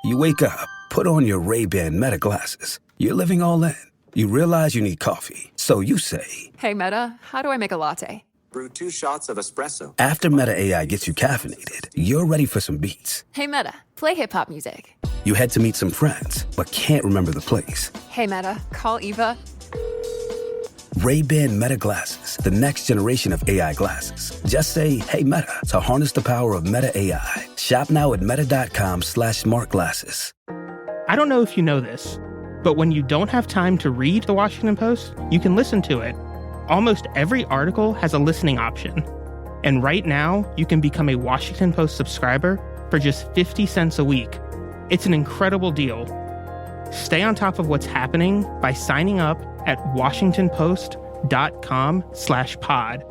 You wake up, put on your Ray-Ban Meta glasses. You're living all in. You realize you need coffee. So you say, "Hey, Meta, how do I make a latte?" Brew 2 shots of espresso. After Meta AI gets you caffeinated, you're ready for some beats. "Hey, Meta, play hip-hop music." You head to meet some friends, but can't remember the place. "Hey, Meta, call Eva." Ray-Ban Meta glasses, the next generation of AI glasses. Just say, "Hey, Meta," to harness the power of Meta AI. Shop now at meta.com/smartglasses. I don't know if you know this, but when you don't have time to read the Washington Post, you can listen to it. Almost every article has a listening option. And right now, you can become a Washington Post subscriber for just 50 cents a week. It's an incredible deal. Stay on top of what's happening by signing up at washingtonpost.com/pod.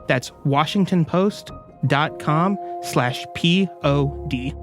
That's washingtonpost.com/POD.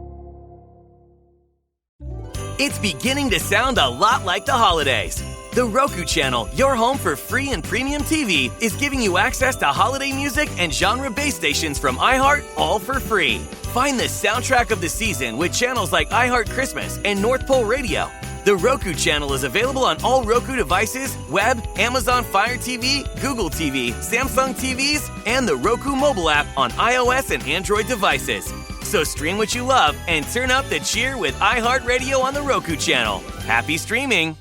It's beginning to sound a lot like the holidays. The Roku channel, your home for free and premium TV, is giving you access to holiday music and genre-based stations from iHeart, all for free. Find the soundtrack of the season with channels like iHeart Christmas and North Pole Radio. The Roku channel is available on all Roku devices, web, Amazon Fire TV, Google TV, Samsung TVs, and the Roku mobile app on iOS and Android devices. So stream what you love and turn up the cheer with iHeartRadio on the Roku channel. Happy streaming!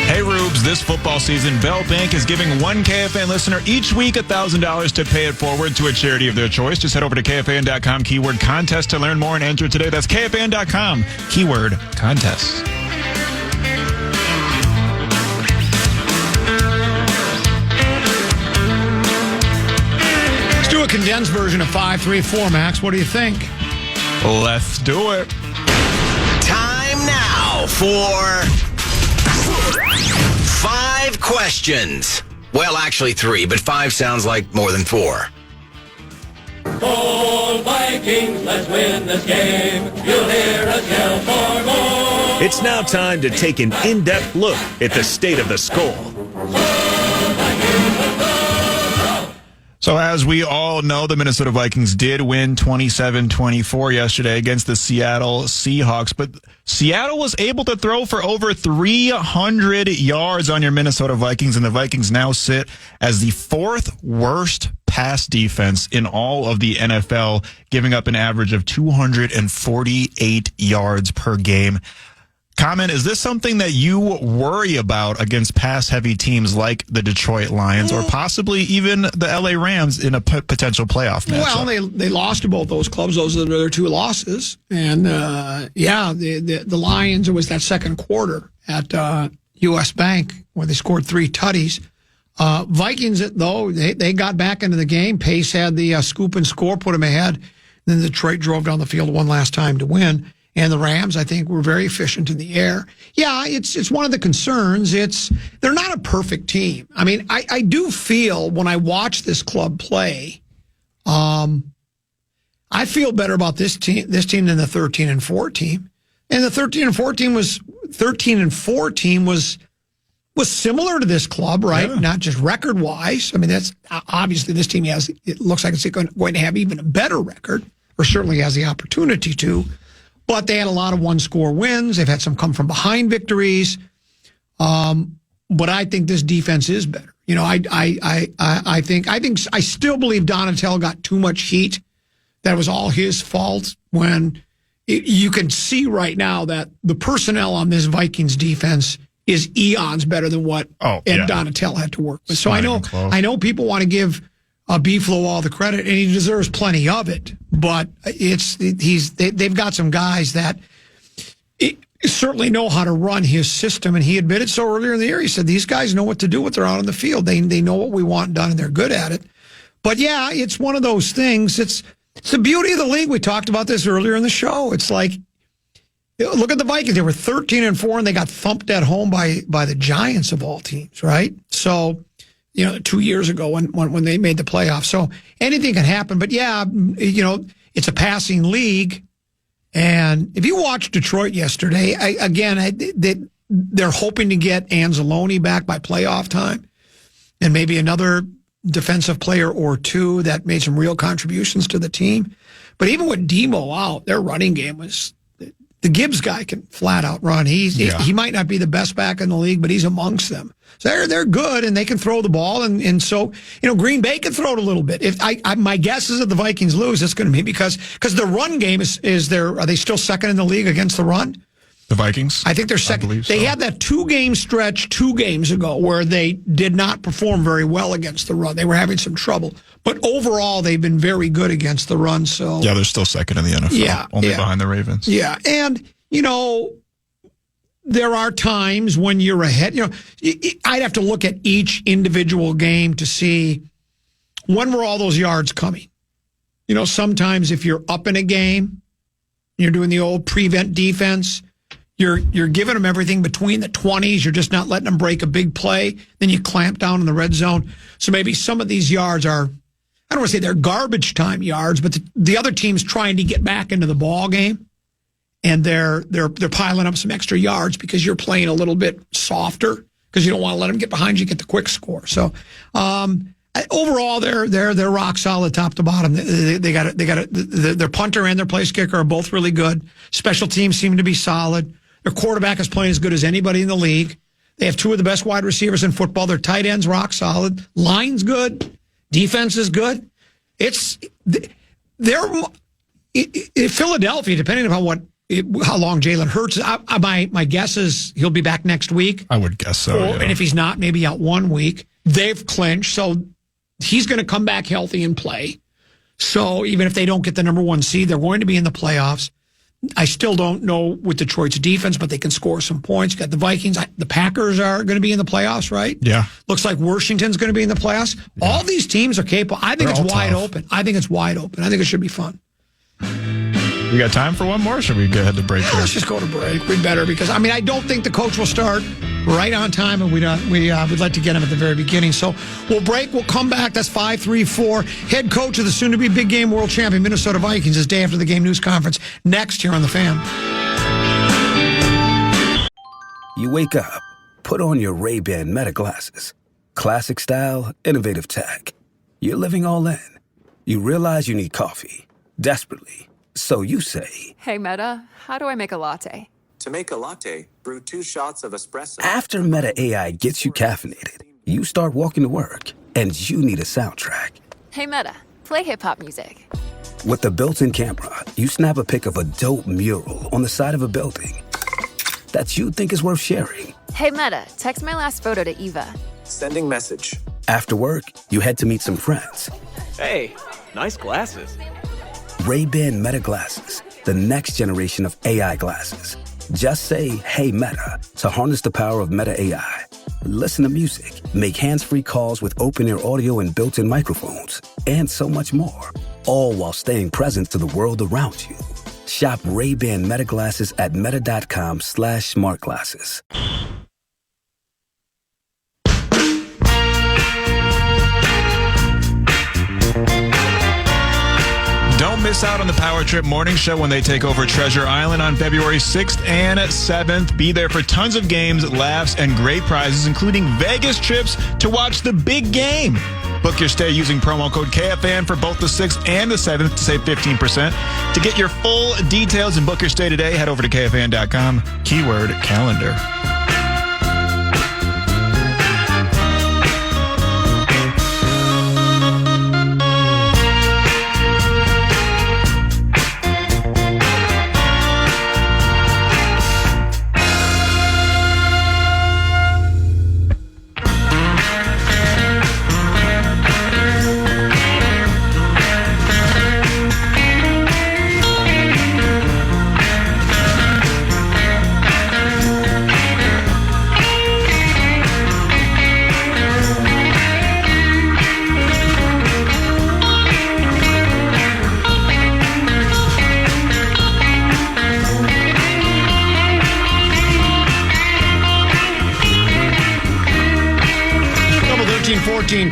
Hey Rubes, this football season, Bell Bank is giving one KFAN listener each week $1,000 to pay it forward to a charity of their choice. Just head over to KFAN.com, keyword contest to learn more and enter today. That's KFAN.com, keyword contest. Let's do a condensed version of 5-3-4, Max. What do you think? Let's do it. Time now for 5 questions. Well, actually 3, but 5 sounds like more than 4. Go Vikings, let's win this game. You'll hear us yell for more. It's now time to take an in-depth look at the state of the skull. So as we all know, the Minnesota Vikings did win 27-24 yesterday against the Seattle Seahawks, but Seattle was able to throw for over 300 yards on your Minnesota Vikings, and the Vikings now sit as the 4th worst pass defense in all of the NFL, giving up an average of 248 yards per game. Comment, is this something that you worry about against pass-heavy teams like the Detroit Lions or possibly even the LA Rams in a potential playoff match? Well, they lost to both those clubs. Those are their 2 losses. And, the Lions, it was that second quarter at U.S. Bank where they scored 3 tutties. Vikings, though, they got back into the game. Pace had the scoop and score, put them ahead. Then Detroit drove down the field one last time to win. And the Rams, I think, were very efficient in the air. Yeah, it's one of the concerns. They're not a perfect team. I mean, I do feel when I watch this club play, I feel better about this team than the 13-4 team. And the 13-4 team was similar to this club, right? Yeah. Not just record wise. I mean, that's obviously this team it looks like it's going to have even a better record, or certainly has the opportunity to. But they had a lot of one-score wins. They've had some come-from-behind victories. But I think this defense is better. You know, I still believe Donatell got too much heat. That was all his fault. When you can see right now that the personnel on this Vikings defense is eons better than what Ed Donatell had to work with. So I know people want to give B-Flow all the credit, and he deserves plenty of it. But they've got some guys that certainly know how to run his system, and he admitted so earlier in the year. He said these guys know what to do when they're out on the field. They know what we want done, and they're good at it. But yeah, it's one of those things. It's the beauty of the league. We talked about this earlier in the show. It's like, look at the Vikings. They were 13-4, and they got thumped at home by the Giants of all teams, right? So, 2 years ago when they made the playoffs. So anything can happen. But yeah, it's a passing league. And if you watched Detroit yesterday, they're hoping to get Anzalone back by playoff time. And maybe another defensive player or two that made some real contributions to the team. But even with Demo out, their running game was the Gibbs guy can flat out run. He might not be the best back in the league, but he's amongst them. So they're good and they can throw the ball. And so, Green Bay can throw it a little bit. If my guess is that the Vikings lose, it's going to be because the run game are they still second in the league against the run? The Vikings? I think they're second. They had that 2-game stretch 2 games ago where they did not perform very well against the run. They were having some trouble. But overall, they've been very good against the run. So yeah, they're still second in the NFL, only behind the Ravens. Yeah, and, there are times when you're ahead. I'd have to look at each individual game to see when were all those yards coming. Sometimes if you're up in a game, you're doing the old prevent defense. You're giving them everything between the 20s. You're just not letting them break a big play. Then you clamp down in the red zone. So maybe some of these yards are, I don't want to say they're garbage time yards, but the other team's trying to get back into the ball game, and they're piling up some extra yards because you're playing a little bit softer because you don't want to let them get behind you, get the quick score. So overall, they're rock solid top to bottom. They got their punter and their place kicker are both really good. Special teams seem to be solid. Their quarterback is playing as good as anybody in the league. They have 2 of the best wide receivers in football. Their tight end's rock solid. Line's good. Defense is good. Philadelphia, depending upon how long Jalen Hurts is. My guess is he'll be back next week. I would guess so. And if he's not, maybe out 1 week. They've clinched, so he's going to come back healthy and play. So even if they don't get the number 1 seed, they're going to be in the playoffs. I still don't know with Detroit's defense, but they can score some points. You got the Vikings. The Packers are going to be in the playoffs, right? Yeah. Looks like Washington's going to be in the playoffs. Yeah. All these teams are capable. I think it's wide open. I think it should be fun. We got time for one more, or should we go ahead to break? Let's just go to break. We better, because I don't think the coach will start right on time, and we'd like to get him at the very beginning. So we'll break. We'll come back. That's 5-3-4. Head coach of the soon-to-be big game world champion Minnesota Vikings is day after the game news conference next here on The Fan. You wake up, put on your Ray-Ban Meta glasses. Classic style, innovative tech. You're living all in. You realize you need coffee, desperately. So you say, Hey, Meta, how do I make a latte? To make a latte, brew 2 shots of espresso. After Meta AI gets you caffeinated, you start walking to work, and you need a soundtrack. Hey, Meta, play hip-hop music. With the built-in camera, you snap a pic of a dope mural on the side of a building that you think is worth sharing. Hey, Meta, text my last photo to Eva. Sending message. After work, you head to meet some friends. Hey, nice glasses. Ray-Ban Meta glasses, the next generation of AI glasses. Just say, hey, Meta, to harness the power of Meta AI. Listen to music, make hands-free calls with open-ear audio and built-in microphones, and so much more, all while staying present to the world around you. Shop Ray-Ban Meta glasses at meta.com/smartglasses. Don't miss out on the Power Trip Morning Show when they take over Treasure Island on February 6th and 7th. Be there for tons of games, laughs, and great prizes, including Vegas trips to watch the big game. Book your stay using promo code KFAN for both the 6th and the 7th to save 15%. To get your full details and book your stay today, head over to KFAN.com, keyword calendar.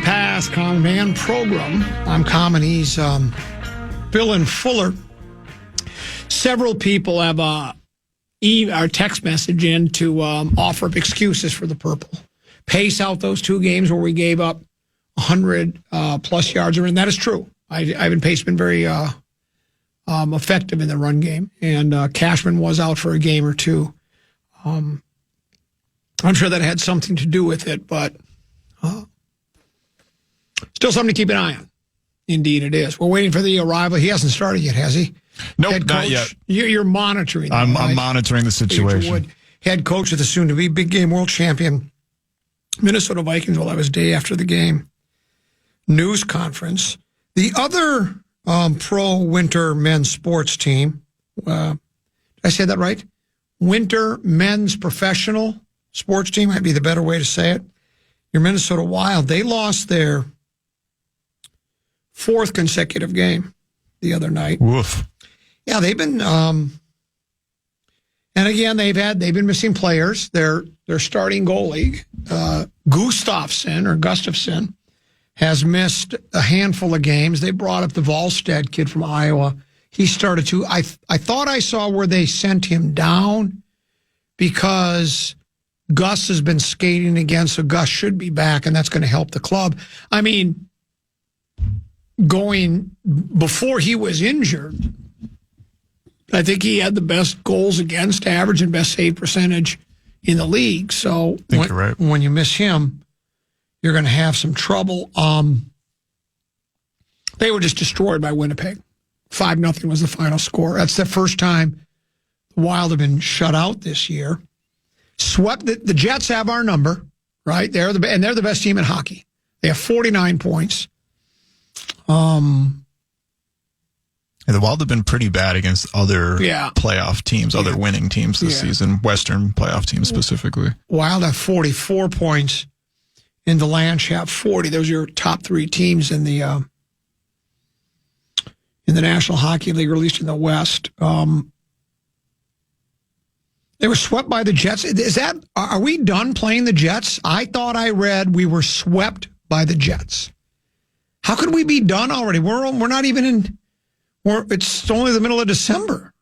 Pass, man, Progrum. I'm Common. He's Bill and Fuller. Several people have our text message in to offer up excuses for the Purple. Pace out those 2 games where we gave up 100 plus yards, and that is true. Ivan Pace's been very effective in the run game, and Cashman was out for a game or two. I'm sure that had something to do with it, but still something to keep an eye on. Indeed, it is. We're waiting for the arrival. He hasn't started yet, has he? Nope, not yet. You're monitoring that, I'm right? monitoring the situation. Head coach of the soon-to-be big game world champion Minnesota Vikings will have his day after the game news conference. The other pro winter men's sports team, did I say that right? Winter men's professional sports team might be the better way to say it. Your Minnesota Wild, they lost their 4th consecutive game the other night. Woof. Yeah, they've been, and again, they've been missing players. Their starting goalie, Gustafsson, has missed a handful of games. They brought up the Volstead kid from Iowa. He started to. I thought I saw where they sent him down because Gus has been skating again, so Gus should be back, and that's going to help the club. I mean, going before he was injured, I think he had the best goals against average and best save percentage in the league. So you're right. When you miss him, you're going to have some trouble. They were just destroyed by Winnipeg. 5-0 was the final score. That's the first time the Wild have been shut out this year. Swept. The Jets have our number, right? They're the best team in hockey. They have 49 points. And the Wild have been pretty bad against other playoff teams, other winning teams this season, Western playoff teams specifically. Wild have 44 points, and the Lanch have 40. Those are your top 3 teams in the National Hockey League, or at least in the West. They were swept by the Jets. Are we done playing the Jets? I thought I read we were swept by the Jets. How could we be done already? We're not even in. It's only the middle of December.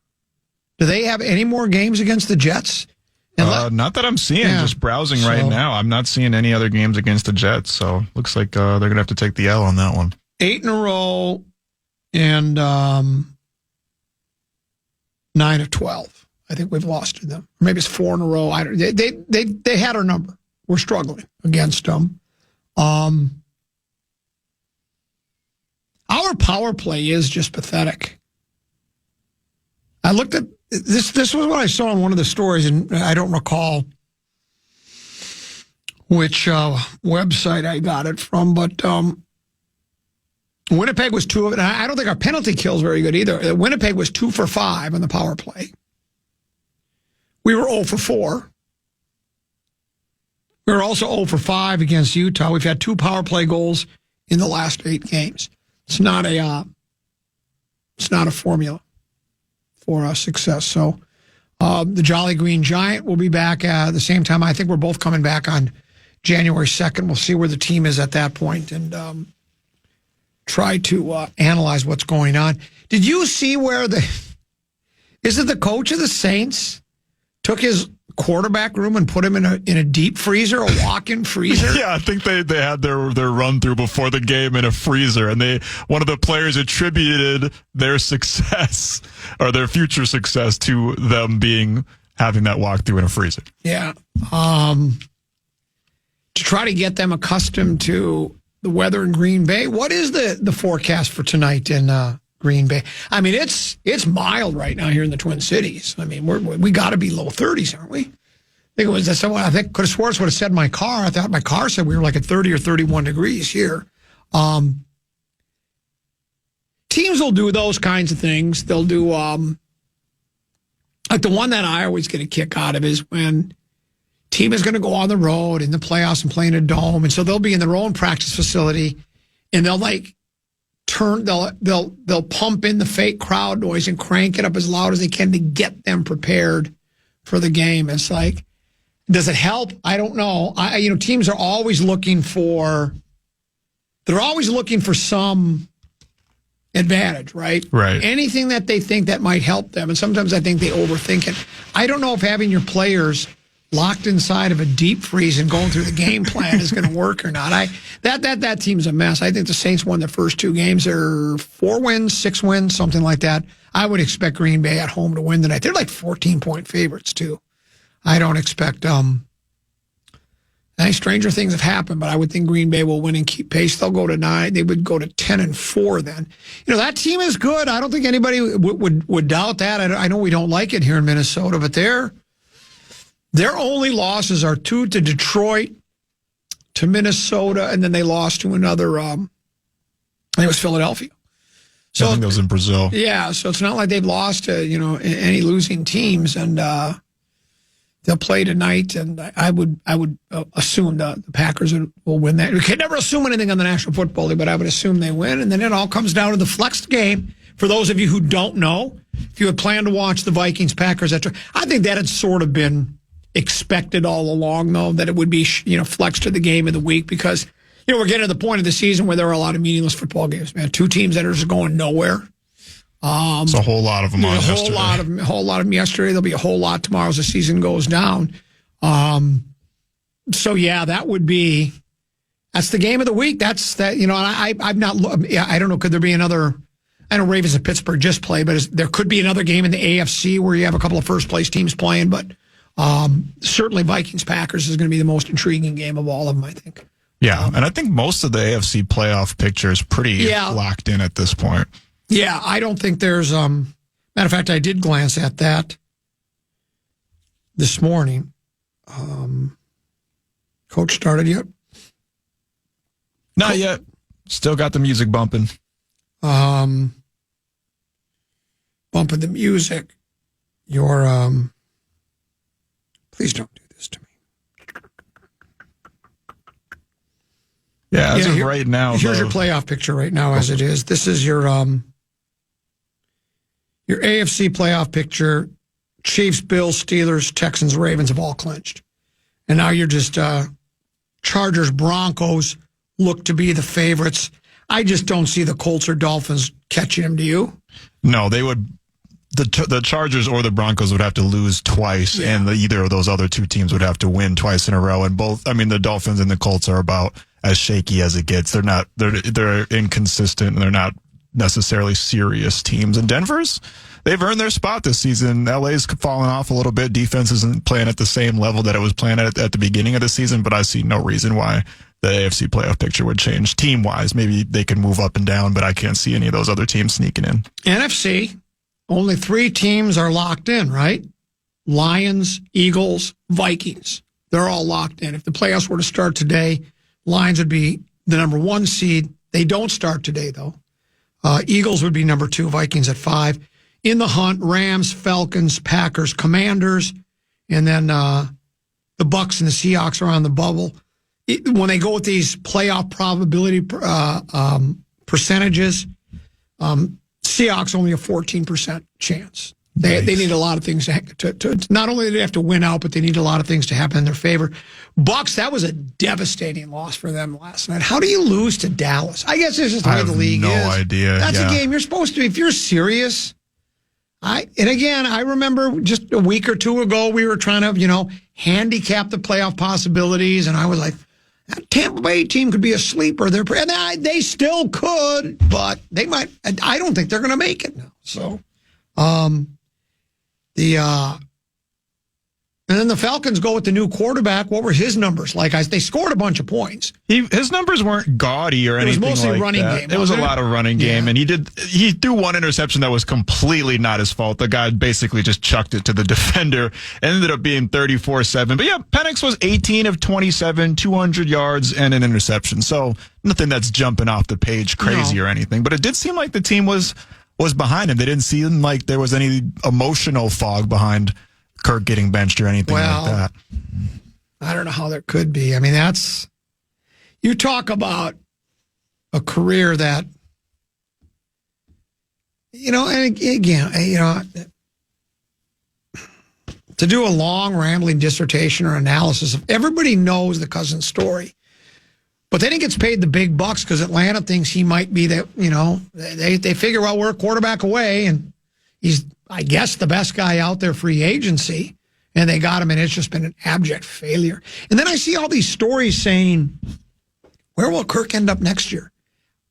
Do they have any more games against the Jets? Not that I'm seeing. Just browsing right now. I'm not seeing any other games against the Jets. So looks like they're going to have to take the L on that one. 8 in a row and 9 of 12. I think we've lost to them. Maybe it's 4 in a row. They had our number. We're struggling against them. Our power play is just pathetic. I looked at this. This was what I saw on one of the stories, and I don't recall which website I got it from, but Winnipeg was 2 of it. I don't think our penalty kill is very good either. Winnipeg was 2 for 5 on the power play. We were 0 for 4. We were also 0 for 5 against Utah. We've had 2 power play goals in the last 8 games. It's not a formula for success. So the Jolly Green Giant will be back at the same time. I think we're both coming back on January 2nd. We'll see where the team is at that point and try to analyze what's going on. Did you see where is it the coach of the Saints took his quarterback room and put him in a deep freezer, a walk-in freezer? Yeah, I think they had their run through before the game in a freezer, and one of the players attributed their success or their future success to them having that walk through in a freezer. Yeah, to try to get them accustomed to the weather in Green Bay. What is the forecast for tonight in Green Bay? I mean, it's mild right now here in the Twin Cities. I mean, we got to be low 30s, aren't we? I think it was someone. I think could have sworn would have said my car. I thought my car said we were like at 30 or 31 degrees here. Teams will do those kinds of things. They'll do like the one that I always get a kick out of is when team is going to go on the road in the playoffs and play in a dome, and so they'll be in their own practice facility, and they'll they'll pump in the fake crowd noise and crank it up as loud as they can to get them prepared for the game. It's like, does it help? I don't know. Teams are always looking for some advantage, right? Right. Anything that they think that might help them. And sometimes I think they overthink it. I don't know if having your players locked inside of a deep freeze and going through the game plan is going to work or not. That team's a mess. I think the Saints won their first 2 games. They're 4 wins, 6 wins, something like that. I would expect Green Bay at home to win tonight. They're like 14-point favorites, too. I don't expect any stranger things have happened, but I would think Green Bay will win and keep pace. They'll go to 9. They would go to 10-4 then. That team is good. I don't think anybody would doubt that. I know we don't like it here in Minnesota, but their only losses are 2 to Detroit, to Minnesota, and then they lost to another, I think it was Philadelphia. So, I think that was in Brazil. Yeah, so it's not like they've lost to, any losing teams, and they'll play tonight, and I would assume the Packers will win that. We can never assume anything on the National Football League, but I would assume they win, and then it all comes down to the flexed game. For those of you who don't know, if you had planned to watch the Vikings-Packers, I think that had sort of been expected all along, though, that it would be flexed to the game of the week because we're getting to the point of the season where there are a lot of meaningless football games, man. 2 teams that are just going nowhere. It's a whole lot of them on yesterday. A whole lot of them yesterday. There'll be a whole lot tomorrow as the season goes down. So yeah, that's the game of the week. That's that. I'm not. I don't know. Could there be another? I know Ravens and Pittsburgh just play, but there could be another game in the AFC where you have a couple of first place teams playing. But certainly Vikings Packers is going to be the most intriguing game of all of them, I think. Yeah, and I think most of the AFC playoff picture is pretty locked in at this point. Yeah, I don't think there's matter of fact, I did glance at that this morning. Coach started yet? Not yet. Still got the music bumping. Bumping the music. Please don't do this to me. Yeah, as of right now. Here's your playoff picture right now as it is. This is your AFC playoff picture. Chiefs, Bills, Steelers, Texans, Ravens have all clinched. And now you're just Chargers, Broncos look to be the favorites. I just don't see the Colts or Dolphins catching them, do you? No, they would. The Chargers or the Broncos would have to lose twice, and either of those other 2 teams would have to win twice in a row. And the Dolphins and the Colts are about as shaky as it gets. They're inconsistent, and they're not necessarily serious teams. And they've earned their spot this season. LA's fallen off a little bit. Defense isn't playing at the same level that it was playing at the beginning of the season, but I see no reason why the AFC playoff picture would change team-wise. Maybe they can move up and down, but I can't see any of those other teams sneaking in. NFC, only 3 teams are locked in, right? Lions, Eagles, Vikings. They're all locked in. If the playoffs were to start today, Lions would be the number 1 seed. They don't start today, though. Eagles would be number 2, Vikings at 5. In the hunt, Rams, Falcons, Packers, Commanders, and then the Bucs and the Seahawks are on the bubble. When they go with these playoff probability percentages, Seahawks only a 14% chance. They need a lot of things to not only do they have to win out, but they need a lot of things to happen in their favor. Bucs, that was a devastating loss for them last night. How do you lose to Dallas? I guess it's just the way the league is. I have no idea. That's a game you're supposed to, if you're serious. I remember just a week or 2 ago, we were trying to, handicap the playoff possibilities, and I was like, that Tampa Bay team could be a sleeper. And they still could, but they might. I don't think they're going to make it now. So, and then the Falcons go with the new quarterback. What were his numbers like? They scored a bunch of points. His numbers weren't gaudy or anything like that. It was mostly running game. It was a lot of running game, and he threw one interception that was completely not his fault. The guy basically just chucked it to the defender. It ended up being 34-7. But yeah, Penix was 18 of 27, 200 yards, and an interception. So nothing that's jumping off the page crazy or anything. But it did seem like the team was behind him. They didn't seem like there was any emotional fog behind Kirk getting benched or anything like that. I don't know how there could be. I mean, you talk about a career that, and again, to do a long rambling dissertation or analysis of everybody knows the Cousins story, but then he gets paid the big bucks because Atlanta thinks he might be that, they figure, well, we're a quarterback away and he's, I guess, the best guy out there, free agency. and they got him, and it's just been an abject failure. And then I see all these stories saying, where will Kirk end up next year?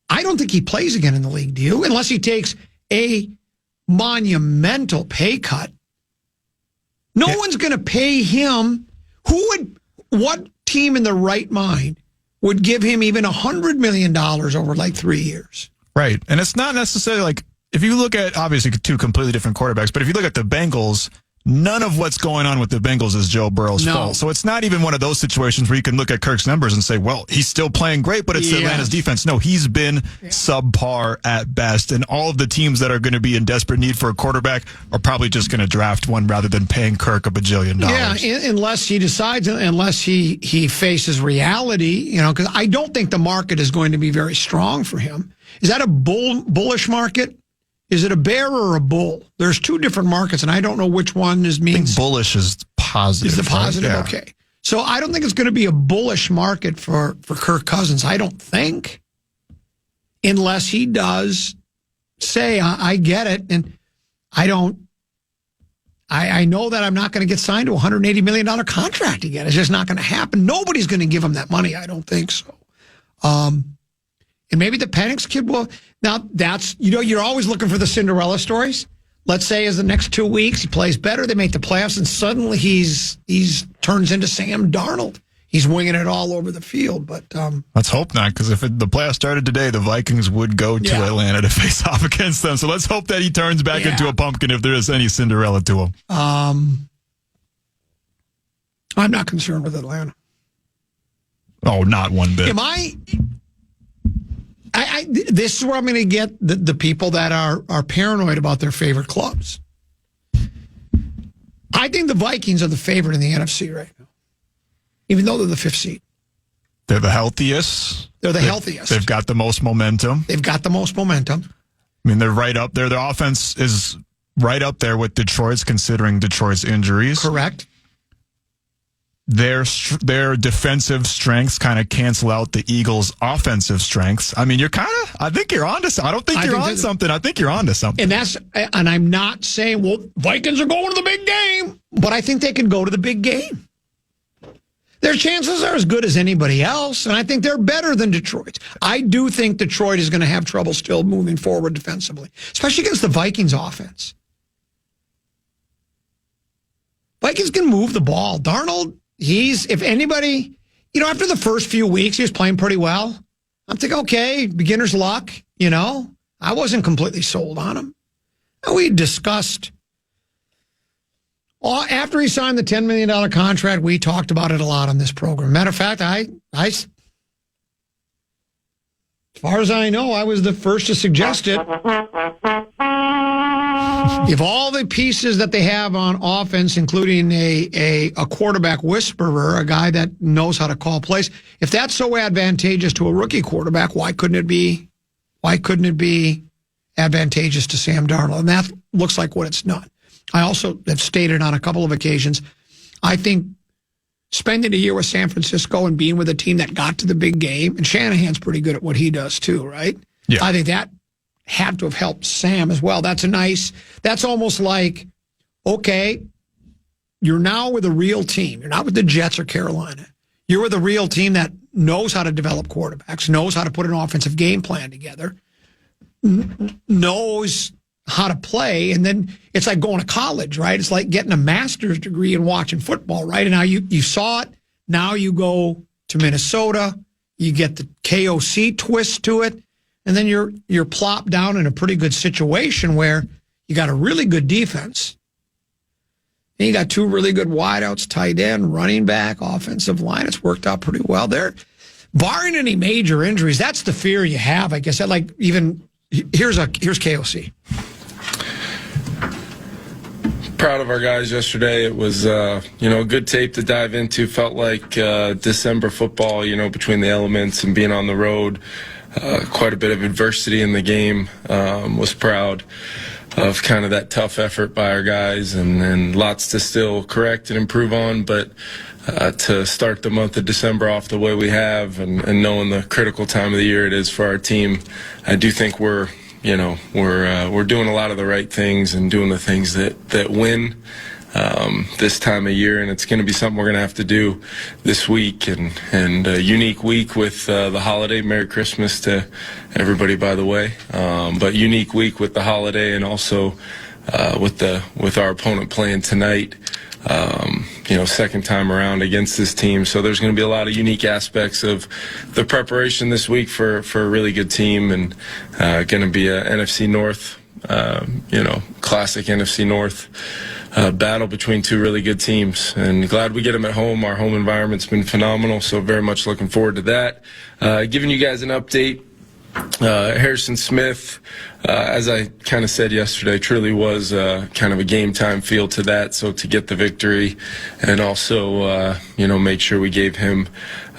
I don't think he plays again in the league, do you? Unless he takes a monumental pay cut. No one's going to pay him. What team in their right mind would give him even $100 million over like 3 years? Right. And it's not necessarily like, if you look at, obviously, two completely different quarterbacks, but if you look at the Bengals, none of what's going on with the Bengals is Joe Burrow's fault. So it's not even one of those situations where you can look at Kirk's numbers and say, well, he's still playing great, but it's Atlanta's defense. No, he's been subpar at best. And all of the teams that are going to be in desperate need for a quarterback are probably just going to draft one rather than paying Kirk $1 bajillion. Yeah, unless he decides, unless he faces reality, because I don't think the market is going to be very strong for him. Is that a bullish market? Is it a bear or a bull? There's two different markets, and I don't know which one means. I think bullish is positive. Is the positive? Right? Yeah. Okay. So I don't think it's going to be a bullish market for Kirk Cousins. I don't think. Unless he does say, I get it, and I don't. I know that I'm not going to get signed to a $180 million contract again. It's just not going to happen. Nobody's going to give him that money. I don't think so. And maybe the Penix kid will. Now, that's, you're always looking for the Cinderella stories. Let's say as the next 2 weeks, he plays better, they make the playoffs, and suddenly he's turns into Sam Darnold. He's winging it all over the field. But let's hope not, because if the playoffs started today, the Vikings would go to Atlanta to face off against them. So let's hope that he turns back into a pumpkin if there is any Cinderella to him. I'm not concerned with Atlanta. Oh, not one bit. Am I this is where I'm going to get the people that are paranoid about their favorite clubs. I think the Vikings are the favorite in the NFC right now, even though they're the 5th seed. They're the healthiest. They're the healthiest. They've got the most momentum. I mean, they're right up there. Their offense is right up there with Detroit's, considering Detroit's injuries. Correct. Their defensive strengths kind of cancel out the Eagles' offensive strengths. I mean, I think you're onto something. I don't think you're on something. I think you're onto something. And I'm not saying, well, Vikings are going to the big game, but I think they can go to the big game. Their chances are as good as anybody else, and I think they're better than Detroit. I do think Detroit is going to have trouble still moving forward defensively, especially against the Vikings offense. Vikings can move the ball. Darnold, if anybody, after the first few weeks, he was playing pretty well. I'm thinking, okay, beginner's luck, I wasn't completely sold on him. And we discussed, after he signed the $10 million contract, we talked about it a lot on this program. Matter of fact, as far as I know, I was the first to suggest it. If all the pieces that they have on offense, including a quarterback whisperer, a guy that knows how to call plays, if that's so advantageous to a rookie quarterback, why couldn't it be advantageous to Sam Darnold? And that looks like what it's not. I also have stated on a couple of occasions, I think spending a year with San Francisco and being with a team that got to the big game, and Shanahan's pretty good at what he does too, right? Yeah. I think that had to have helped Sam as well. That's almost like, okay, you're now with a real team. You're not with the Jets or Carolina. You're with a real team that knows how to develop quarterbacks, knows how to put an offensive game plan together, knows how to play, and then it's like going to college, right? It's like getting a master's degree and watching football, right? And now you saw it. Now you go to Minnesota, you get the KOC twist to it, and then you're plopped down in a pretty good situation where you got a really good defense, and you got two really good wideouts, tight end, running back, offensive line. It's worked out pretty well there. Barring any major injuries, that's the fear you have, I guess. Here's KOC. Proud of our guys yesterday. It was, good tape to dive into. Felt like December football, between the elements and being on the road. Quite a bit of adversity in the game. Was proud of kind of that tough effort by our guys, and lots to still correct and improve on. But to start the month of December off the way we have, and knowing the critical time of the year it is for our team, I do think we're doing a lot of the right things and doing the things that win. this time of year, and it's going to be something we're going to have to do this week, and a unique week with the holiday. Merry Christmas to everybody, by the way, but unique week with the holiday, and also with our opponent playing tonight. Second time around against this team. So there's going to be a lot of unique aspects of the preparation this week for a really good team, and going to be a NFC North, classic NFC North battle between two really good teams. And glad we get them at home. Our home environment's been phenomenal, so very much looking forward to that. Giving you guys an update. Harrison Smith, as I kind of said yesterday, truly was kind of a game time feel to that. So to get the victory, and also make sure we gave him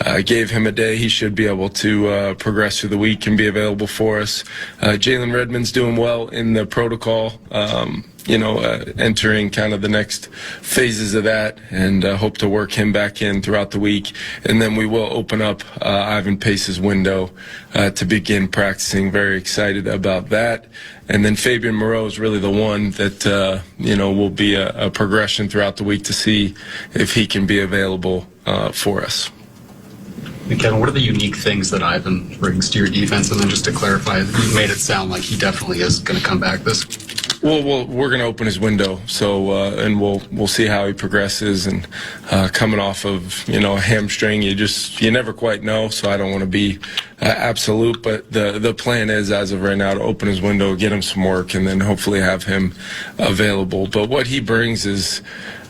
a day, he should be able to progress through the week and be available for us. Jalen Redmond's doing well in the protocol. Entering kind of the next phases of that, and hope to work him back in throughout the week. And then we will open up Ivan Pace's window to begin practicing. Very excited about that. And then Fabian Moreau is really the one that, will be a progression throughout the week to see if he can be available for us. And Kevin, what are the unique things that Ivan brings to your defense? And then just to clarify, you made it sound like he definitely is going to come back this week. Well, we're going to open his window, so and we'll see how he progresses. And coming off of a hamstring, you never quite know. So I don't want to be absolute, but the plan is, as of right now, to open his window, get him some work, and then hopefully have him available. But what he brings is,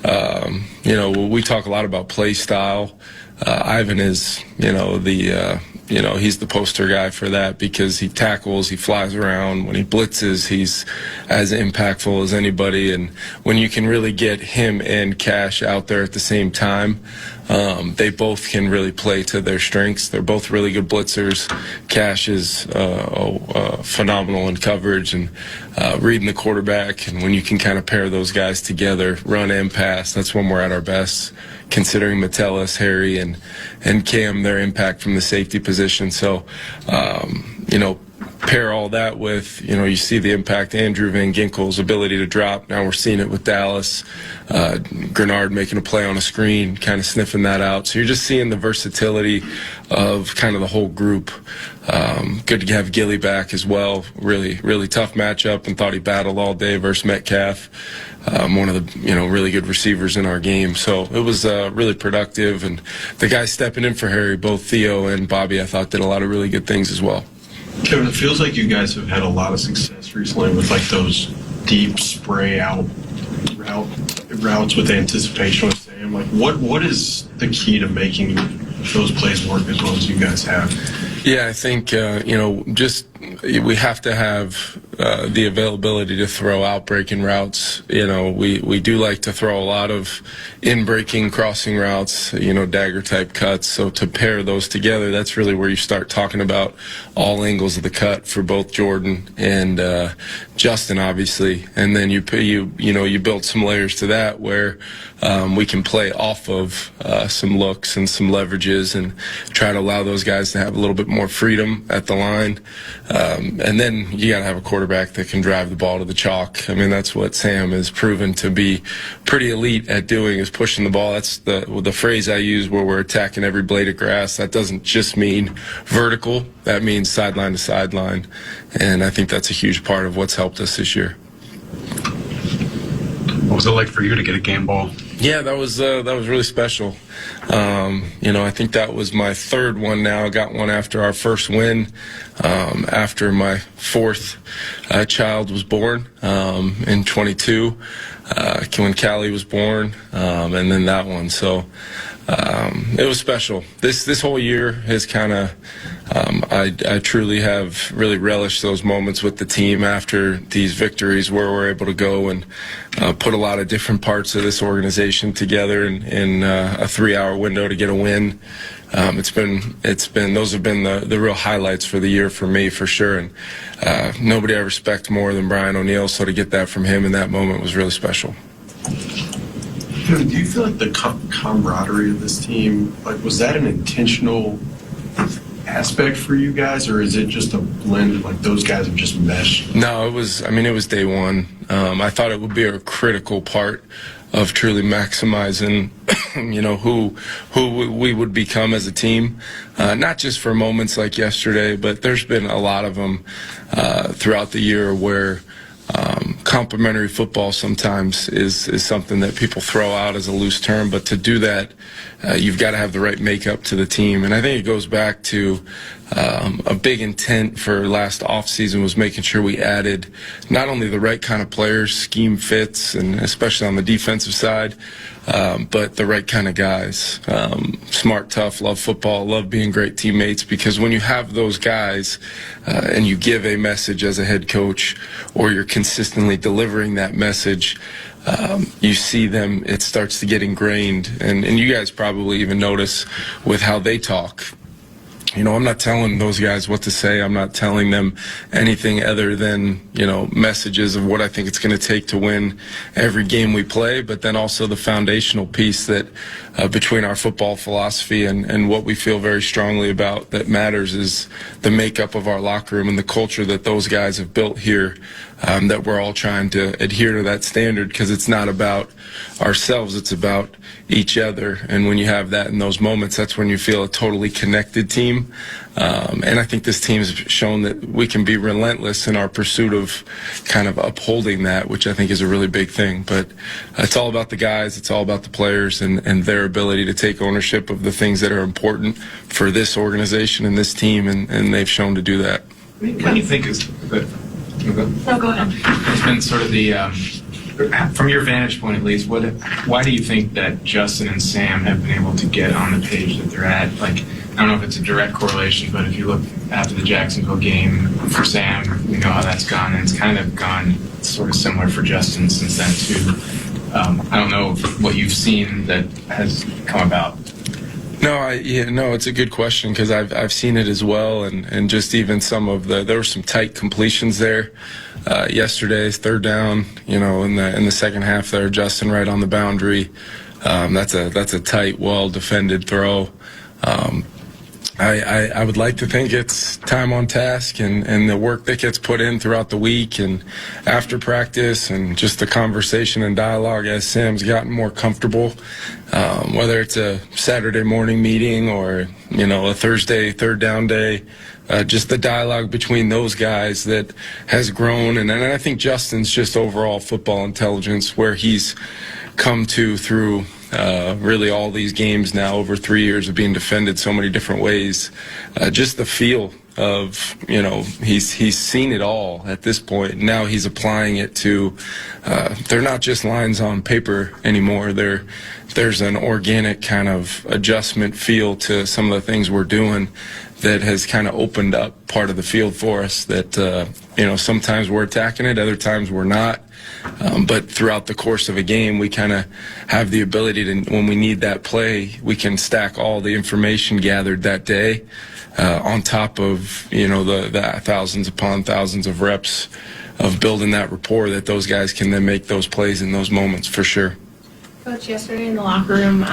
we talk a lot about play style. Ivan is, he's the poster guy for that, because he tackles, he flies around. When he blitzes, he's as impactful as anybody. And when you can really get him and Cash out there at the same time, they both can really play to their strengths. They're both really good blitzers. Cash is phenomenal in coverage and reading the quarterback. And when you can kind of pair those guys together, run and pass, that's when we're at our best, considering Metellus, Harry, and Cam, their impact from the safety position. So, pair all that with, you see the impact Andrew Van Ginkel's ability to drop. Now we're seeing it with Dallas. Grenard making a play on a screen, kind of sniffing that out. So you're just seeing the versatility of kind of the whole group. Good to have Gilly back as well. Really, really tough matchup, and thought he battled all day versus Metcalf. One of the really good receivers in our game. So it was really productive, and the guys stepping in for Harry, both Theo and Bobby, I thought did a lot of really good things as well. Kevin, it feels like you guys have had a lot of success recently with like those deep spray out routes with anticipation with Sam. Like what is the key to making those plays work as well as you guys have? Yeah, I think we have to have the availability to throw out-breaking routes. We do like to throw a lot of in-breaking crossing routes, dagger-type cuts. So to pair those together, that's really where you start talking about all angles of the cut for both Jordan and Justin, obviously. And then you build some layers to that where we can play off of some looks and some leverages and try to allow those guys to have a little bit more freedom at the line. And then you got to have a quarterback that can drive the ball to the chalk. I mean, that's what Sam has proven to be pretty elite at doing, is pushing the ball. That's the phrase I use, where we're attacking every blade of grass. That doesn't just mean vertical. That means sideline to sideline. And I think that's a huge part of what's helped us this year. What was it like for you to get a game ball? Yeah, that was really special. I think that was my third one now. I got one after our first win, after my fourth child was born in 22, when Callie was born, and then that one. So it was special. This whole year has kind of, I truly have really relished those moments with the team after these victories, where we're able to go and put a lot of different parts of this organization together in a 3-hour window to get a win. Those have been the real highlights for the year for me, for sure. And nobody I respect more than Brian O'Neill, so to get that from him in that moment was really special. Do you feel like the camaraderie of this team, was that an intentional aspect for you guys, or is it just a blend, those guys have just meshed? No, it was day one. I thought it would be a critical part truly maximizing, who we would become as a team. Not just for moments like yesterday, but there's been a lot of them throughout the year where complementary football sometimes is something that people throw out as a loose term, but to do that, you've got to have the right makeup to the team. And I think it goes back to a big intent for last offseason was making sure we added not only the right kind of players, scheme fits, and especially on the defensive side, but the right kind of guys. Smart, tough, love football, love being great teammates, because when you have those guys and you give a message as a head coach, or you're consistently delivering that message, you see them, it starts to get ingrained. And you guys probably even notice with how they talk. I'm not telling those guys what to say. I'm not telling them anything other than, messages of what I think it's going to take to win every game we play, but then also the foundational piece that between our football philosophy and what we feel very strongly about that matters is the makeup of our locker room and the culture that those guys have built here, that we're all trying to adhere to that standard, because it's not about ourselves, it's about each other. And when you have that in those moments, that's when you feel a totally connected team. And I think this team has shown that we can be relentless in our pursuit of kind of upholding that, which I think is a really big thing. But it's all about the guys, it's all about the players and their ability to take ownership of the things that are important for this organization and this team, and they've shown to do that. What do you think is the... No, go ahead. It's been sort of the... from your vantage point, at least, why do you think that Justin and Sam have been able to get on the page that they're at? Like, I don't know if it's a direct correlation, but if you look after the Jacksonville game for Sam, we know how that's gone, and it's kind of gone sort of similar for Justin since then, too. I don't know what you've seen that has come about. No, it's a good question, because I've seen it as well, and just even there were some tight completions there yesterday's third down, in the second half there, Justin right on the boundary. That's a tight, well defended throw. I would like to think it's time on task and the work that gets put in throughout the week and after practice and just the conversation and dialogue as Sam's gotten more comfortable, whether it's a Saturday morning meeting or, a Thursday third down day, just the dialogue between those guys that has grown. And I think Justin's just overall football intelligence, where he's come to through really all these games now, over 3 years of being defended so many different ways. Just the feel of, he's seen it all at this point. Now he's applying it to, they're not just lines on paper anymore. There's an organic kind of adjustment feel to some of the things we're doing that has kind of opened up part of the field for us that, sometimes we're attacking it, other times we're not. But throughout the course of a game, we kind of have the ability to, when we need that play, we can stack all the information gathered that day on top of, the thousands upon thousands of reps of building that rapport that those guys can then make those plays in those moments for sure. Coach, yesterday in the locker room,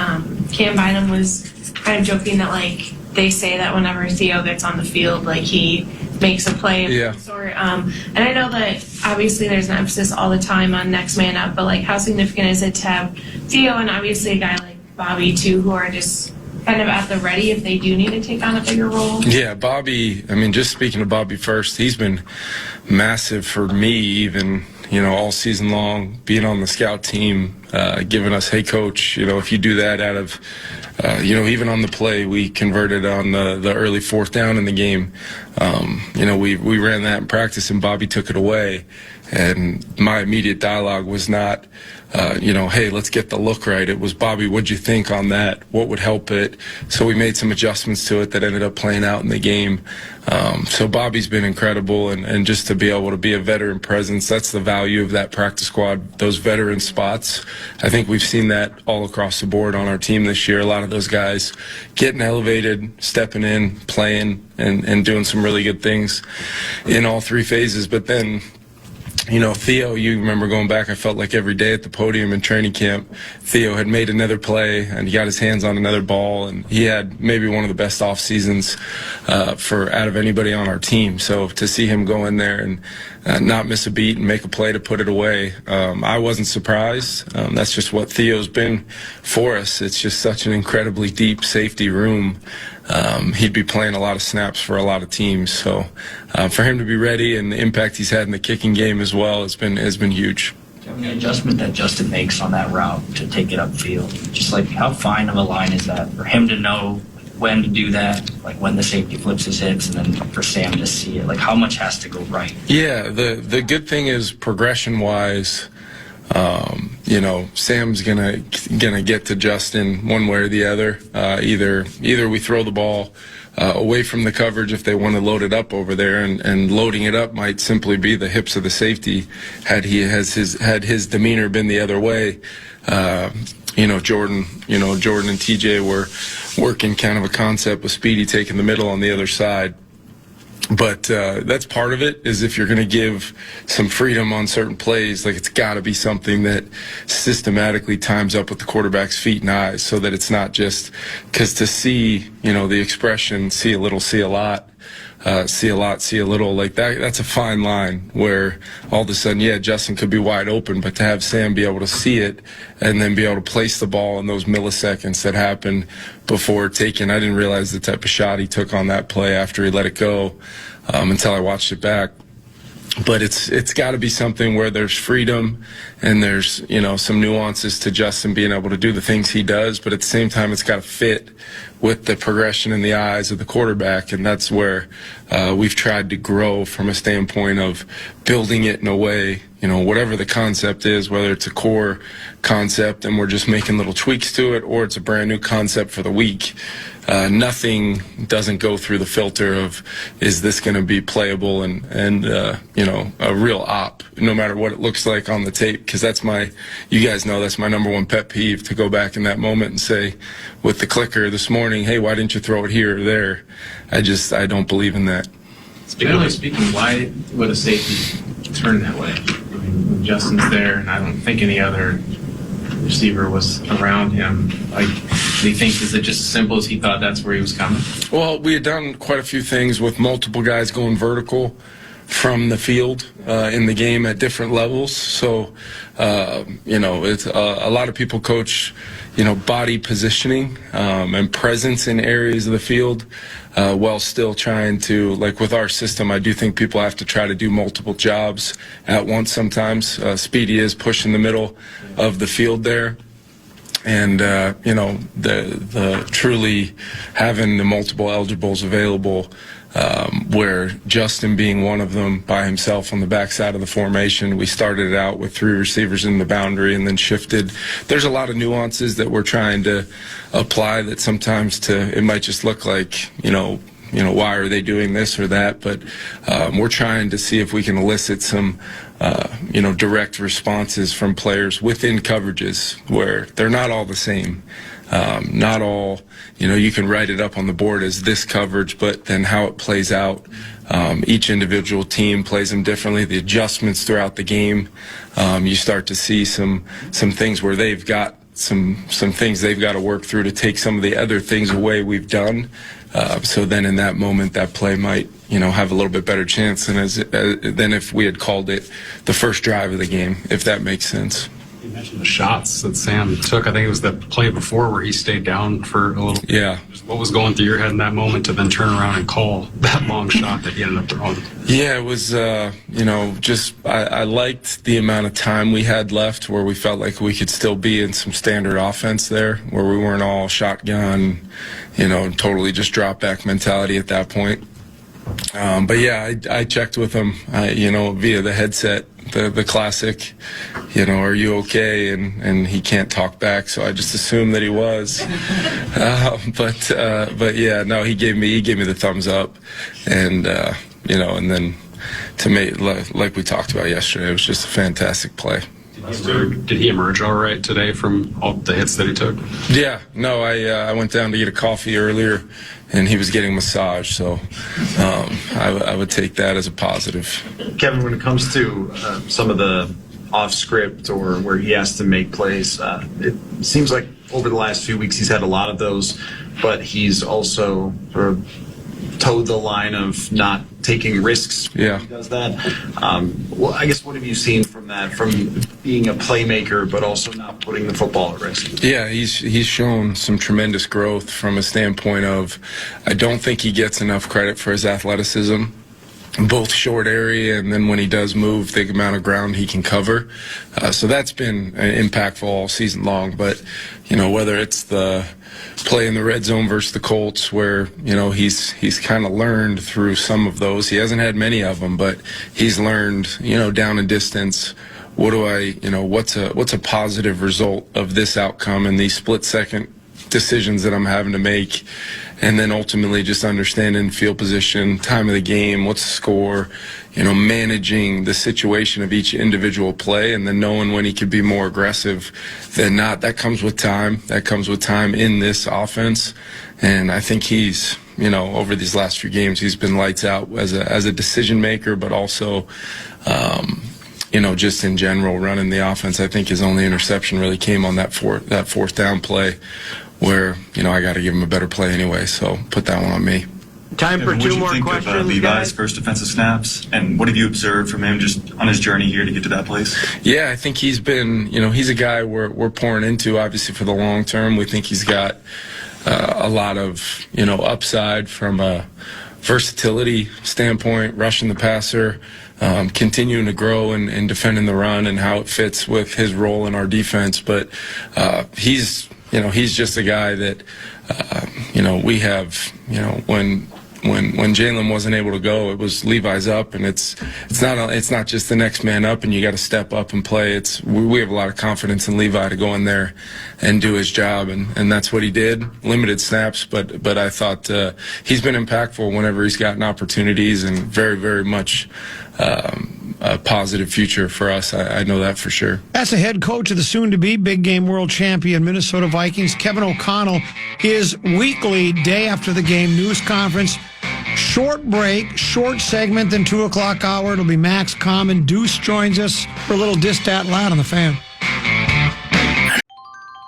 Cam Bynum was kind of joking that, they say that whenever Theo gets on the field, he makes a play of some sort. And I know that obviously there's an emphasis all the time on next man up, but how significant is it to have Theo and obviously a guy like Bobby too, who are just kind of at the ready if they do need to take on a bigger role? Yeah, Bobby, just speaking of Bobby first, he's been massive for me even, all season long, being on the scout team, giving us, hey, coach, if you do that out of, even on the play, we converted on the early fourth down in the game. We ran that in practice, and Bobby took it away. And my immediate dialogue was not, hey, let's get the look right. It was, Bobby, what'd you think on that? What would help it? So we made some adjustments to it that ended up playing out in the game. So Bobby's been incredible, and just to be able to be a veteran presence, that's the value of that practice squad, those veteran spots. I think we've seen that all across the board on our team this year. A lot of those guys getting elevated, stepping in, playing, and doing some really good things in all three phases. But then, Theo, you remember going back, I felt like every day at the podium in training camp, Theo had made another play and he got his hands on another ball, and he had maybe one of the best off seasons out of anybody on our team. So to see him go in there and not miss a beat and make a play to put it away, I wasn't surprised. That's just what Theo's been for us. It's just such an incredibly deep safety room. He'd be playing a lot of snaps for a lot of teams. So for him to be ready and the impact he's had in the kicking game as well has been huge. The adjustment that Justin makes on that route to take it upfield, just like how fine of a line is that for him to know when to do that, like when the safety flips his hips, and then for Sam to see it, like how much has to go right? Yeah, the good thing is progression-wise, Sam's gonna get to Justin one way or the other. Either we throw the ball away from the coverage if they want to load it up over there, and loading it up might simply be the hips of the safety. Had his demeanor been the other way, Jordan and TJ were working kind of a concept with Speedy taking the middle on the other side. But that's part of it, is if you're going to give some freedom on certain plays, like it's got to be something that systematically times up with the quarterback's feet and eyes, so that it's not just because to see, the expression, see a little, see a lot, see a lot, see a little, like that's a fine line where all of a sudden, Justin could be wide open, but to have Sam be able to see it and then be able to place the ball in those milliseconds that happen before taking, I didn't realize the type of shot he took on that play after he let it go until I watched it back. But it's got to be something where there's freedom and there's some nuances to Justin being able to do the things he does, but at the same time it's got to fit with the progression in the eyes of the quarterback, and that's where we've tried to grow from a standpoint of building it in a way, whatever the concept is, whether it's a core concept and we're just making little tweaks to it, or it's a brand new concept for the week. Nothing doesn't go through the filter of, is this going to be playable and a real op, no matter what it looks like on the tape, because that's you guys know that's my number one pet peeve, to go back in that moment and say, with the clicker this morning, hey, why didn't you throw it here or there? I don't believe in that. Generally speaking, why would a safety turn that way? I mean, when Justin's there, and I don't think any other receiver was around him, like, do you think, is it just as simple as he thought that's where he was coming? Well, we had done quite a few things with multiple guys going vertical from the field in the game at different levels. So, it's a lot of people coach, body positioning and presence in areas of the field while still trying to, like with our system, I do think people have to try to do multiple jobs at once sometimes. Speedy is pushing the middle of the field there. And, the truly having the multiple eligibles available, where Justin being one of them by himself on the backside of the formation. We started it out with 3 receivers in the boundary and then shifted. There's a lot of nuances that we're trying to apply that sometimes it might just look like, why are they doing this or that? But we're trying to see if we can elicit some, direct responses from players within coverages where they're not all the same. Not all, you can write it up on the board as this coverage, but then how it plays out, each individual team plays them differently. The adjustments throughout the game, you start to see some things where they've got some things they've got to work through to take some of the other things away we've done. So then in that moment, that play might, have a little bit better chance than if we had called it the first drive of the game, if that makes sense. You mentioned the shots that Sam took. I think it was the play before where he stayed down for a little. Yeah. What was going through your head in that moment to then turn around and call that long shot that he ended up throwing? Yeah, it was, I liked the amount of time we had left where we felt like we could still be in some standard offense there, where we weren't all shotgun, totally just drop back mentality at that point. But yeah, I checked with him, via the headset, the classic, are you okay? And he can't talk back, so I just assumed that he was. But yeah, no, he gave me the thumbs up, and and then to me, like we talked about yesterday, it was just a fantastic play. Did he emerge all right today from all the hits that he took? Yeah, no, I went down to get a coffee earlier, and he was getting massage, so I would take that as a positive. Kevin, when it comes to some of the off script or where he has to make plays, it seems like over the last few weeks he's had a lot of those, but he's also sort of towed the line of not taking risks when he does that. Well, I guess what have you seen from that, from being a playmaker but also not putting the football at risk? Yeah, he's shown some tremendous growth from a standpoint of, I don't think he gets enough credit for his athleticism, both short area and then when he does move, the amount of ground he can cover. So that's been impactful all season long. But, whether it's the play in the red zone versus the Colts where, he's kind of learned through some of those. He hasn't had many of them, but he's learned, down and distance, what's a positive result of this outcome and these split-second decisions that I'm having to make, and then ultimately just understanding field position, time of the game, what's the score, managing the situation of each individual play, and then knowing when he could be more aggressive than not. That comes with time. That comes with time in this offense, and I think he's, over these last few games, he's been lights out as a decision maker, but also, just in general running the offense. I think his only interception really came on that fourth down play, where, I got to give him a better play anyway, so put that one on me. Time for two more questions. What do you think of Levi's first defensive snaps, and what have you observed from him just on his journey here to get to that place? Yeah, I think he's been, he's a guy we're pouring into, obviously, for the long term. We think he's got a lot of, upside from a versatility standpoint, rushing the passer, continuing to grow and defending the run and how it fits with his role in our defense. But he's just a guy that, we have, when Jalen wasn't able to go, it was Levi's up, and it's not just the next man up, and you got to step up and play. We have a lot of confidence in Levi to go in there and do his job, and that's what he did. Limited snaps, but I thought he's been impactful whenever he's gotten opportunities, and very, very much a positive future for us. I know that for sure. That's the head coach of the soon-to-be big game world champion Minnesota Vikings, Kevin O'Connell. His weekly day after the game news conference. Short break, short segment, then 2 o'clock hour. It'll be Max Common. Deuce joins us for a little Distat Loud on the Fan.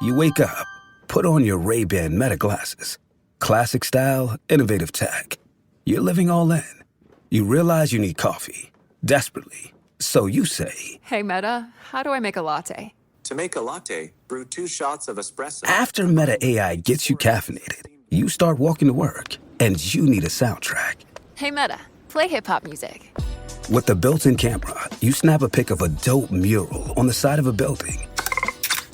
You wake up, put on your Ray-Ban Meta glasses. Classic style, innovative tech. You're living all in. You realize you need coffee. Desperately. So you say, "Hey, Meta, how do I make a latte?" To make a latte, brew 2 shots of espresso. After Meta AI gets you caffeinated, you start walking to work, and you need a soundtrack. Hey, Meta, play hip-hop music. With the built-in camera, you snap a pic of a dope mural on the side of a building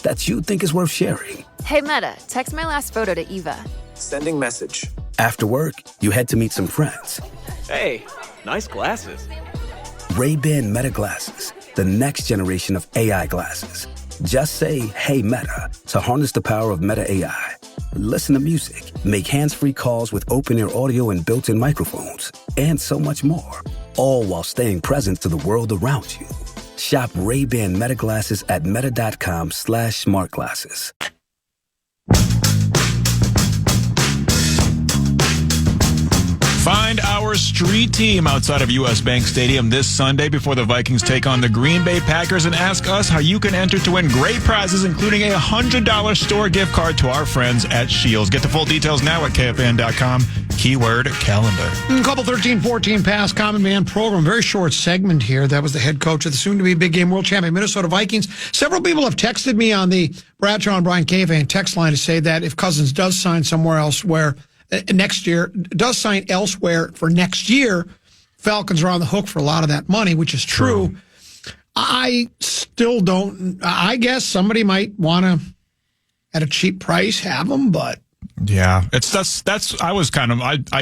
that you think is worth sharing. Hey, Meta, text my last photo to Eva. Sending message. After work, you head to meet some friends. Hey, nice glasses. Ray-Ban Meta glasses, the next generation of AI glasses. Just say, "Hey, Meta," to harness the power of Meta AI. Listen to music, make hands-free calls with open-ear audio and built-in microphones, and so much more, all while staying present to the world around you. Shop Ray-Ban Meta glasses at meta.com/smartglasses. Find our street team outside of U.S. Bank Stadium this Sunday before the Vikings take on the Green Bay Packers, and ask us how you can enter to win great prizes, including a $100 store gift card to our friends at Shields. Get the full details now at KFAN.com. Keyword calendar. Couple 13-14 pass, Common Man Program. Very short segment here. That was the head coach of the soon-to-be big game world champion Minnesota Vikings. Several people have texted me on the Bradshaw and Brian KFAN text line to say that if Cousins does sign somewhere else where next year, does sign elsewhere for next year, Falcons are on the hook for a lot of that money, which is true. I still don't. I guess somebody might want to, at a cheap price, have him, but. Yeah, I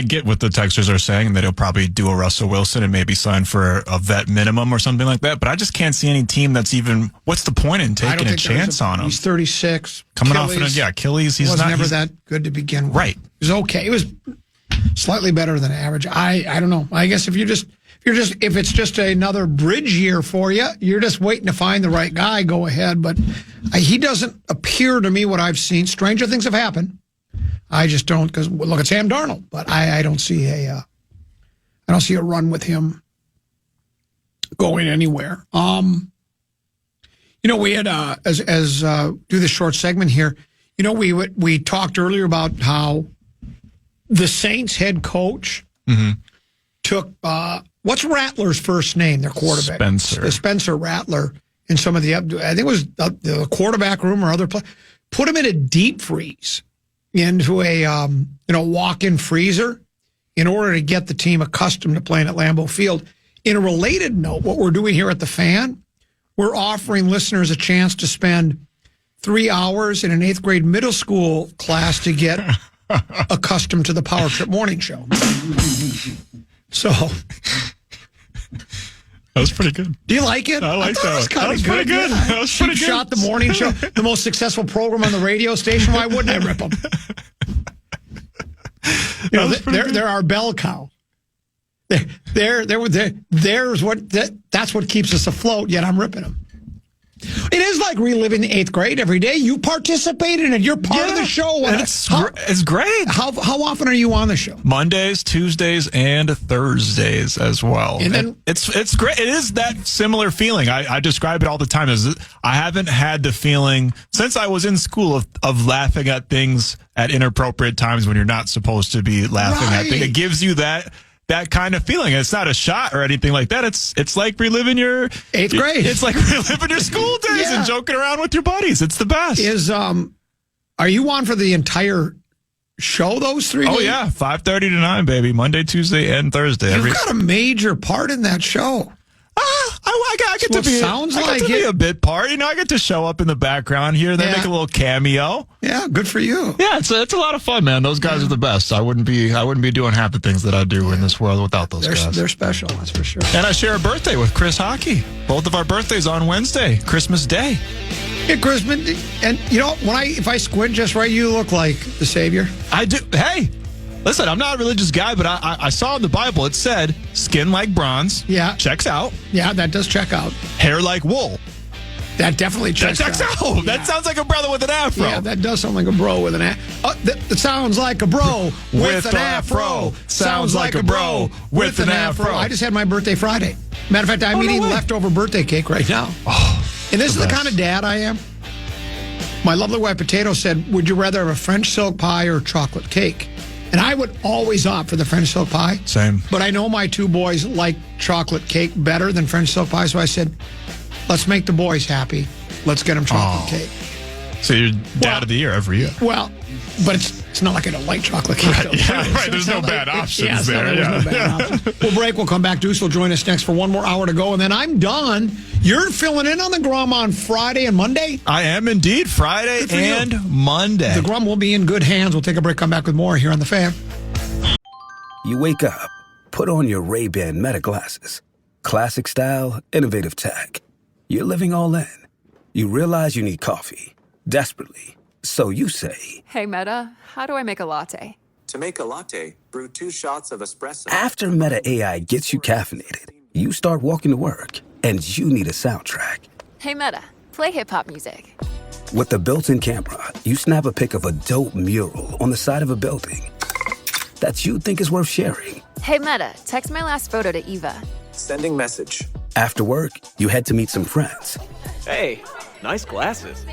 get what the texters are saying, that he'll probably do a Russell Wilson and maybe sign for a vet minimum or something like that. But I just can't see any team that's even, what's the point in taking a chance on him? He's 36. Coming off Achilles. He was never that good to begin with. Right. He was okay. He was slightly better than average. I don't know. I guess if you're if it's just another bridge year for you, you're just waiting to find the right guy, go ahead. But he doesn't appear to me what I've seen. Stranger things have happened. I just don't, because look at Sam Darnold, but I don't see a run with him going anywhere. We had as do this short segment here. We talked earlier about how the Saints head coach took what's Rattler's first name? Their quarterback, Spencer Rattler, in some of the I think it was the quarterback room or other place. Put him in a deep freeze into a walk-in freezer in order to get the team accustomed to playing at Lambeau Field. In a related note, what we're doing here at the Fan, we're offering listeners a chance to spend 3 hours in an 8th grade middle school class to get accustomed to the Power Trip Morning Show. So that was pretty good. Do you like it? I like that. That was pretty good. Yeah. That was pretty good. Shot the morning show, the most successful program on the radio station. Why wouldn't I rip them? They're our bell cow. That's what keeps us afloat. Yet I'm ripping them. It is like reliving the 8th grade every day. You participate in it. You're part of the show. And it's great. How often are you on the show? Mondays, Tuesdays, and Thursdays as well. And then it's great. It is that similar feeling. I describe it all the time as I haven't had the feeling since I was in school of laughing at things at inappropriate times when you're not supposed to be laughing at things. It gives you that kind of feeling. It's not a shot or anything like that. It's like reliving your 8th grade. It's like reliving your school days and joking around with your buddies. It's the best. Are you on for the entire show those 3 days? Oh yeah, 5:30 to 9, baby. Monday, Tuesday, and Thursday. You've got a major part in that show. I get to be a bit part. I get to show up in the background here. They make a little cameo. Yeah, good for you. Yeah, it's a lot of fun, man. Those guys are the best. I wouldn't be doing half the things that I do in this world without those guys. They're special, that's for sure. And I share a birthday with Chris Hockey. Both of our birthdays on Wednesday, Christmas Day. Yeah, Christmas, and if I squint just right, you look like the Savior. I do. Hey. Listen, I'm not a religious guy, but I saw in the Bible it said skin like bronze. Yeah. Checks out. Yeah, that does check out. Hair like wool. That definitely checks out. Yeah. That sounds like a brother with an afro. Yeah, that does sound like a bro with an afro. That sounds like a bro with an afro. Sounds like a bro with an afro. I just had my birthday Friday. Matter of fact, I'm eating leftover birthday cake right now. Oh, and this is the kind of dad I am. My lovely wife Potato said, would you rather have a French silk pie or chocolate cake? And I would always opt for the French silk pie. Same. But I know my 2 boys like chocolate cake better than French silk pie, so I said, let's make the boys happy. Let's get them chocolate cake. So you're dad of the year every year. Well, but it's not like I don't like chocolate cake. Right. There's no bad options there. No bad options. We'll break. We'll come back. Deuce will join us next for 1 more hour to go, and then I'm done. You're filling in on the Grum on Friday and Monday? I am indeed. Friday and Monday. The Grum will be in good hands. We'll take a break, come back with more here on The Fan. You wake up, put on your Ray-Ban Meta glasses. Classic style, innovative tech. You're living all in. You realize you need coffee. Desperately. So you say, Hey, Meta, how do I make a latte? To make a latte, brew 2 shots of espresso. After Meta AI gets you caffeinated, you start walking to work, and you need a soundtrack. Hey, Meta, play hip-hop music. With the built-in camera, you snap a pic of a dope mural on the side of a building that you think is worth sharing. Hey, Meta, text my last photo to Eva. Sending message. After work, you head to meet some friends. Hey, nice glasses.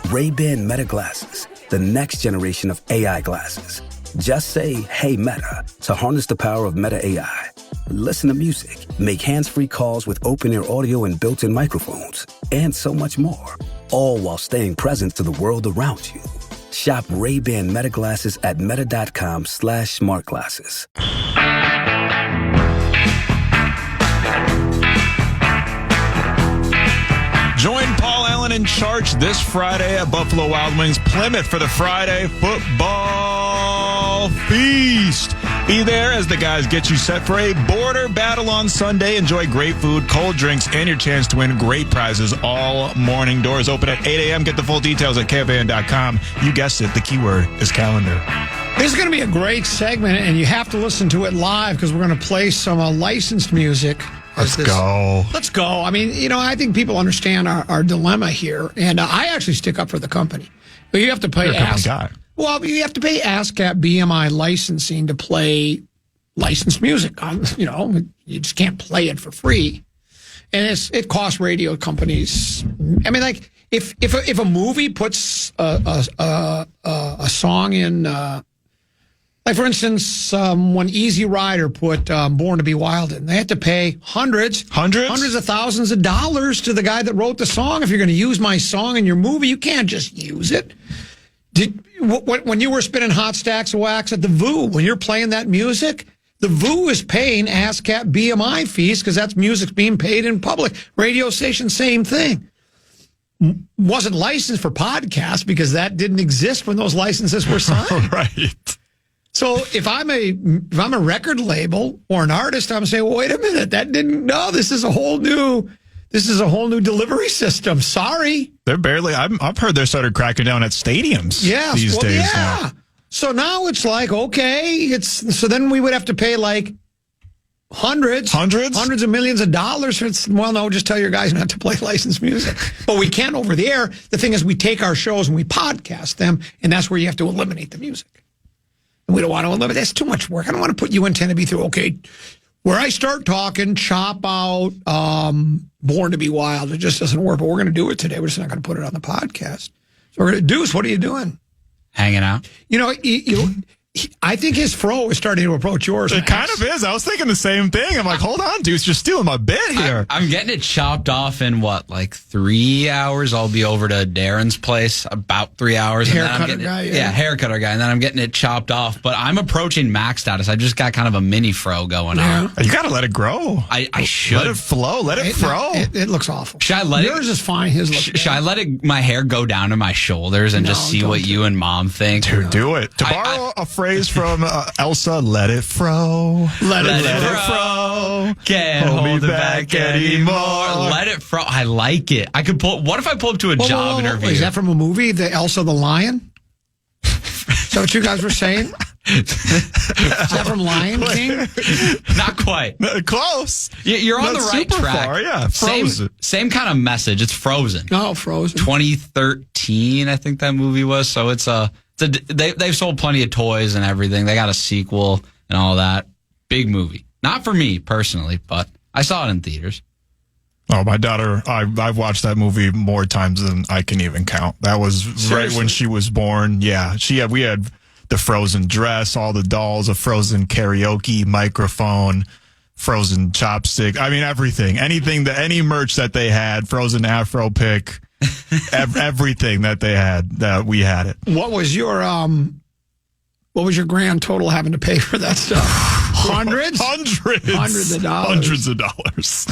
Ray-Ban Meta glasses, the next generation of AI glasses. Just say, hey, Meta, to harness the power of Meta AI. Listen to music, make hands-free calls with open-ear audio and built-in microphones, and so much more. All while staying present to the world around you. Shop Ray-Ban Meta glasses at meta.com/smartglasses. Join Paul Allen in charge this Friday at Buffalo Wild Wings Plymouth for the Friday football feast. Be there as the guys get you set for a border battle on Sunday. Enjoy great food, cold drinks, and your chance to win great prizes all morning. Doors open at 8 a.m. Get the full details at KFAN.com. You guessed it, the keyword is calendar. This is going to be a great segment, and you have to listen to it live because we're going to play some licensed music. Let's go. Let's go. I mean, I think people understand our dilemma here, and I actually stick up for the company. But you have to pay Well, you have to pay ASCAP BMI licensing to play licensed music. You just can't play it for free. And it costs radio companies. I mean, like if a movie puts a song in, like for instance, when Easy Rider put "Born to Be Wild" in, they had to pay hundreds of thousands of dollars to the guy that wrote the song. If you're going to use my song in your movie, you can't just use it. When you were spinning Hot Stacks of Wax at the VU, when you're playing that music, the VU is paying ASCAP BMI fees because that's music being paid in public. Radio station, same thing. Wasn't licensed for podcasts because that didn't exist when those licenses were signed. Right. So if I'm a record label or an artist, I'm saying, well, wait a minute, this is a whole new delivery system. Sorry. They're barely, I've heard they started cracking down at stadiums these days. Yeah. Now. So now it's like, okay, so then we would have to pay like hundreds of millions of dollars. No, just tell your guys not to play licensed music. But we can't over the air. The thing is, we take our shows and we podcast them, and that's where you have to eliminate the music. And we don't want to eliminate. That's too much work. I don't want to put you in 10 to be through. Okay, where I start talking, chop out Born to Be Wild. It just doesn't work. But we're going to do it today. We're just not going to put it on the podcast. So we're going to Deuce, what are you doing? Hanging out. I think his fro is starting to approach yours. It kind of is. I was thinking the same thing. I'm like, hold on, Deuce, you're stealing my bit here. I'm getting it chopped off in 3 hours? I'll be over to Darren's place about 3 hours. Haircutter guy. Haircutter guy. And then I'm getting it chopped off. But I'm approaching max status. I just got kind of a mini fro going on. You got to let it grow. I should. Let it flow. Let it fro. It looks awful. Should I let Yours is fine. His looks Should I let my hair go down to my shoulders and just see what you and Mom think? Dude, do it. To borrow a phrase from Elsa, let it fro. Let it fro. Can't hold it back anymore. Let it fro. I like it. What if I pull up to a job interview? Is that from a movie, the Elsa the Lion? Is that what you guys were saying? Is that from Lion King? Not quite. Close. You're on the right track. Far, yeah. Frozen. Same kind of message. It's Frozen. Oh, Frozen. 2013, I think that movie was. So they've sold plenty of toys and everything. They got a sequel and all that. Big movie. Not for me personally, but I saw it in theaters. Oh, my daughter, I've watched that movie more times than I can even count. That was right when she was born. Yeah, we had the Frozen dress, all the dolls, a Frozen karaoke microphone, Frozen chopstick. I mean, everything. Any merch that they had, Frozen Afro pick, everything that they had, that we had it. What was your grand total having to pay for that stuff? Hundreds of dollars. Hundreds of dollars.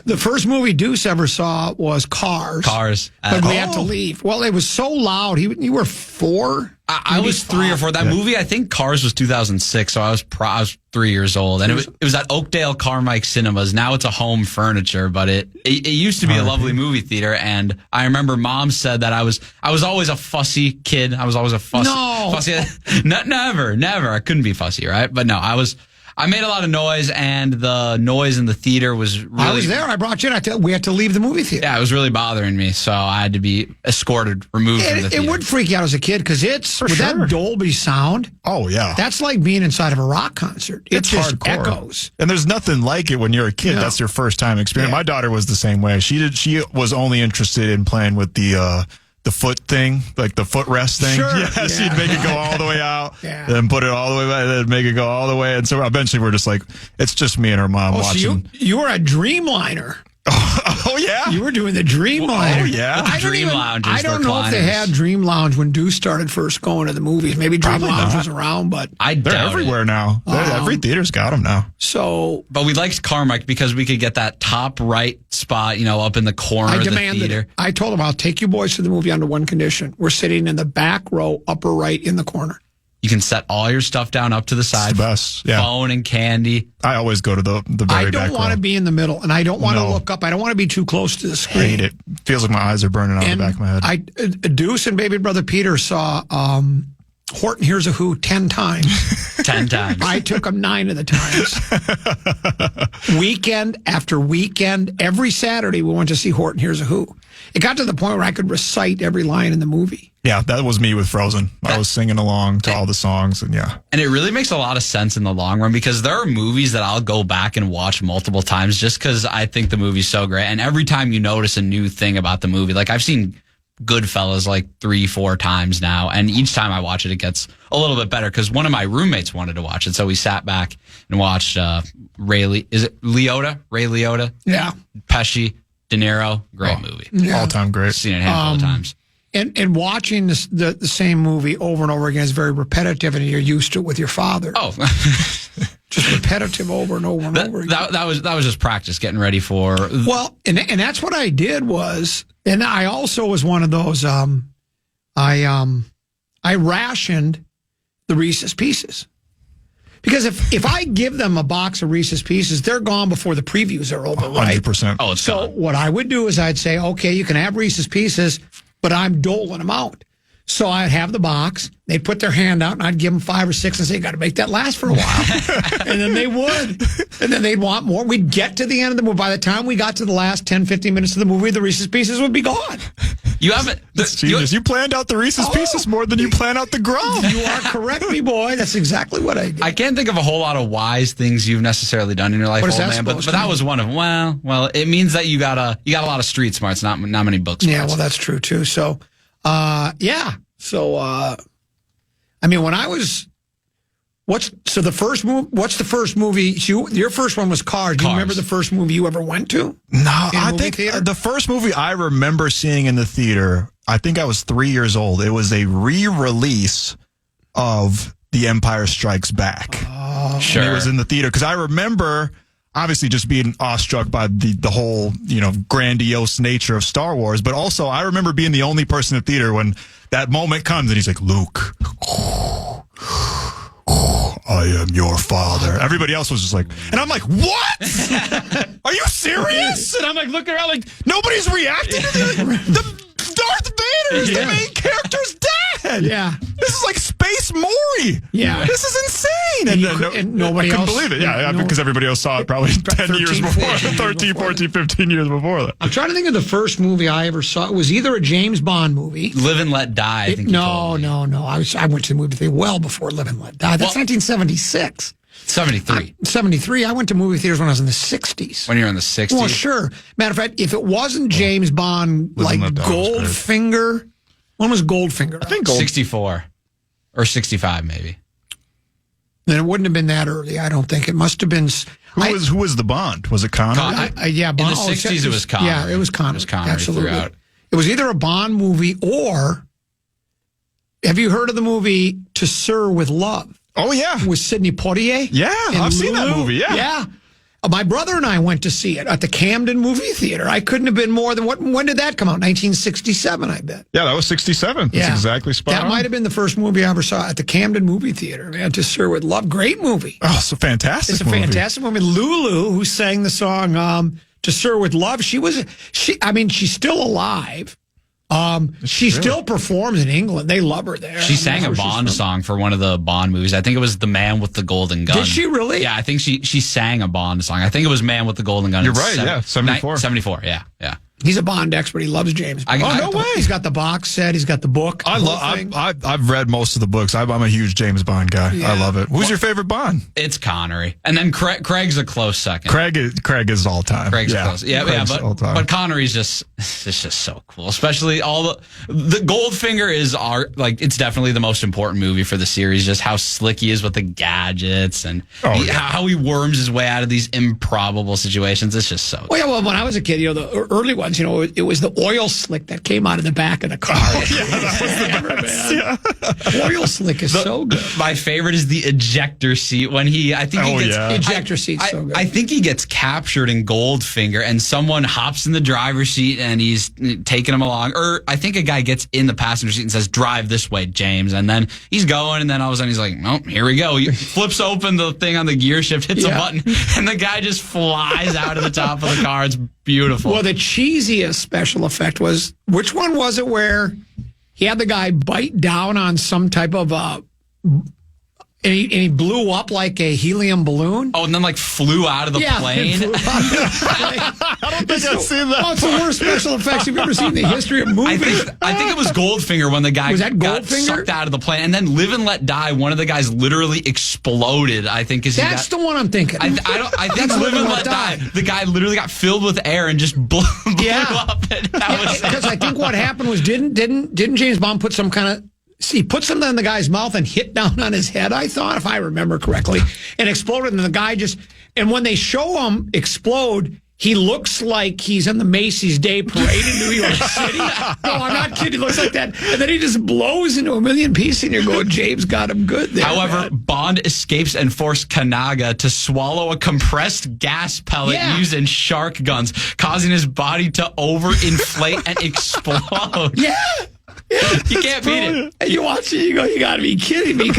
The first movie Deuce ever saw was Cars. But we had to leave. Well, it was so loud. You were 4? I was 3 or 4. That movie, I think Cars was 2006, so I was 3 years old. And it was at Oakdale Carmike Cinemas. Now it's a home furniture, but it used to be a lovely movie theater. And I remember Mom said that I was always a fussy kid. I was always a fussy. Never. I couldn't be fussy, right? But no, I made a lot of noise, and the noise in the theater was really... I was there. I brought you in. We had to leave the movie theater. Yeah, it was really bothering me, so I had to be removed from the theater. It would freak you out as a kid, because that Dolby sound... Oh, yeah. That's like being inside of a rock concert. It just hardcore. Echoes. And there's nothing like it when you're a kid. No. That's your first time experience. Yeah. My daughter was the same way. She was only interested in playing with the foot thing, like the footrest thing. Sure. Yeah, she'd make it go all the way out, then put it all the way back, then make it go all the way. And so eventually we're just like, it's just me and her mom watching. So you were a Dreamliner. Oh, yeah. You were doing the Dreamliner. Oh, yeah. Dream Lounges. I don't know if they had Dream Lounge when Deuce started first going to the movies. Maybe Dream Lounge was around, but they're everywhere now. Every theater's got them now. But we liked Carmike because we could get that top right spot, up in the corner of the theater. I told him, I'll take you boys to the movie under one condition. We're sitting in the back row, upper right in the corner. You can set all your stuff down up to the side. It's the best. Yeah. Phone and candy. I always go to the very back row. I don't want to be in the middle, and I don't want to look up. I don't want to be too close to the screen. Hate it. Feels like my eyes are burning out of the back of my head. Deuce and baby brother Peter saw Horton Hears a Who 10 times. 10 times. I took him 9 of the times. Weekend after weekend, every Saturday we went to see Horton Hears a Who. It got to the point where I could recite every line in the movie. Yeah, that was me with Frozen. I was singing along to all the songs, and yeah. And it really makes a lot of sense in the long run because there are movies that I'll go back and watch multiple times just because I think the movie's so great. And every time you notice a new thing about the movie, like I've seen Goodfellas like 3-4 times now, and each time I watch it, it gets a little bit better because one of my roommates wanted to watch it, so we sat back and watched Ray Liotta? Yeah. Pesci, De Niro, great movie. Yeah. All-time great. Seen it a handful of times. And watching the same movie over and over again is very repetitive, and you're used to it with your father. Oh. Just repetitive over and over and over again. That was just practice, getting ready for... Well, and that's what I did was... And I also was one of those, I rationed the Reese's Pieces. Because if I give them a box of Reese's Pieces, they're gone before the previews are over, right? 100%. Oh, it's So gone. what I would do is I'd say, okay, you can have Reese's Pieces, but I'm doling them out. So I'd have the box, they'd put their hand out, and I'd give them 5 or 6 and say, you got to make that last for a while. And then they would. And then they'd want more. We'd get to the end of the movie. By the time we got to the last 10, 15 minutes of the movie, the Reese's Pieces would be gone. You haven't... That's genius. You planned out the Reese's Pieces more than you planned out the Grum. You are correct, me boy. That's exactly what I did. I can't think of a whole lot of wise things you've necessarily done in your life, What is old that man. But supposed to that mean? was one of them. Well, it means that you got a lot of street smarts, not many book smarts. Yeah, well, that's true, too. So, yeah. So, I mean, when I was... What's the first movie? Your first one was Cars. Do you remember the first movie you ever went to? No, I think the first movie I remember seeing in the theater, I think I was 3 years old. It was a re-release of The Empire Strikes Back. Oh, sure. And it was in the theater because I remember obviously just being awestruck by the whole, grandiose nature of Star Wars, but also I remember being the only person in the theater when that moment comes and he's like, Luke, I am your father. Everybody else was just like, and I'm like, what? Are you serious? And I'm like looking around like, nobody's reacting to the Darth Vader is the main character's dad. Yeah. This is like Space Maury. Yeah. This is insane. And nobody I couldn't else believe it. Yeah, because everybody else saw it probably 10 years before, 13, 14, 15 years before that. I'm trying to think of the first movie I ever saw. It was either a James Bond movie. Live and Let Die, I think you told me. No. I went to the movie theater well before Live and Let Die. That's 1976. 73. 73. I went to movie theaters when I was in the 60s. When you were in the 60s? Well, sure. Matter of fact, if it wasn't James Bond, like Goldfinger. When was Goldfinger? I think 64. Or 65, maybe. Then it wouldn't have been that early, I don't think. It must have been... Who was the Bond? Was it Connery? Yeah, Bond. In the 60s, it was Connery. Yeah, it was Connery. Absolutely. Throughout. It was either a Bond movie or... Have you heard of the movie To Sir with Love? Oh, yeah. With Sidney Poitier? Yeah, I've seen that movie, yeah. Yeah. My brother and I went to see it at the Camden Movie Theater. I couldn't have been more than... When did that come out? 1967, I bet. Yeah, that was 67. That's exactly spot on. That might have been the first movie I ever saw at the Camden Movie Theater. Man, To Sir with Love. Great movie. Oh, it's a fantastic movie. It's a fantastic movie. Lulu, who sang the song To Sir with Love, she's still alive. She still performs in England. They love her there. She sang a Bond song for one of the Bond movies. I think it was The Man with the Golden Gun. Did she really? Yeah, I think she sang a Bond song. I think it was Man with the Golden Gun. You're right, 74. 74, yeah. He's a Bond expert. He loves James Bond. No way. He's got the box set. He's got the book. I've read most of the books. I'm a huge James Bond guy. Yeah. I love it. Who's your favorite Bond? It's Connery. And then Craig's a close second. Craig is all time. Craig's close. But Connery's just so cool. Especially all the Goldfinger is it's definitely the most important movie for the series. Just how slick he is with the gadgets and how he worms his way out of these improbable situations. It's just so. Well, when I was a kid, the early ones, it was the oil slick that came out of the back of the car. That was the best. Yeah. Oil slick is so good. My favorite is the ejector seat when ejector seat's so good. I think he gets captured in Goldfinger and someone hops in the driver's seat and he's taking him along. Or I think a guy gets in the passenger seat and says, "Drive this way, James." And then he's going and then all of a sudden he's like, "Oh, here we go." He flips open the thing on the gear shift, hits a button, and the guy just flies out of the top of the car. It's beautiful. Well, the cheesiest special effect was, which one was it where he had the guy bite down on some type of and he blew up like a helium balloon. Oh, and then flew out of the plane. I don't think I've seen that. Oh, it's the worst special effects you've ever seen in the history of movies. I think it was Goldfinger when the guy got Goldfinger? sucked out of the plane, and then Live and Let Die. One of the guys literally exploded. I think that's the one I'm thinking. I think Live and Let Die. The guy literally got filled with air and just blew up. Because I think what happened was didn't James Bond put some kind of. He put something in the guy's mouth and hit down on his head, I thought, if I remember correctly, and exploded. And the guy and when they show him explode, he looks like he's in the Macy's Day Parade in New York City. No, I'm not kidding. He looks like that. And then he just blows into a million pieces, and you're going, James got him good there. However, Bond escapes and forced Kanaga to swallow a compressed gas pellet using shark guns, causing his body to overinflate and explode. Yeah. You can't beat it. And you watch it, you go, you got to be kidding me.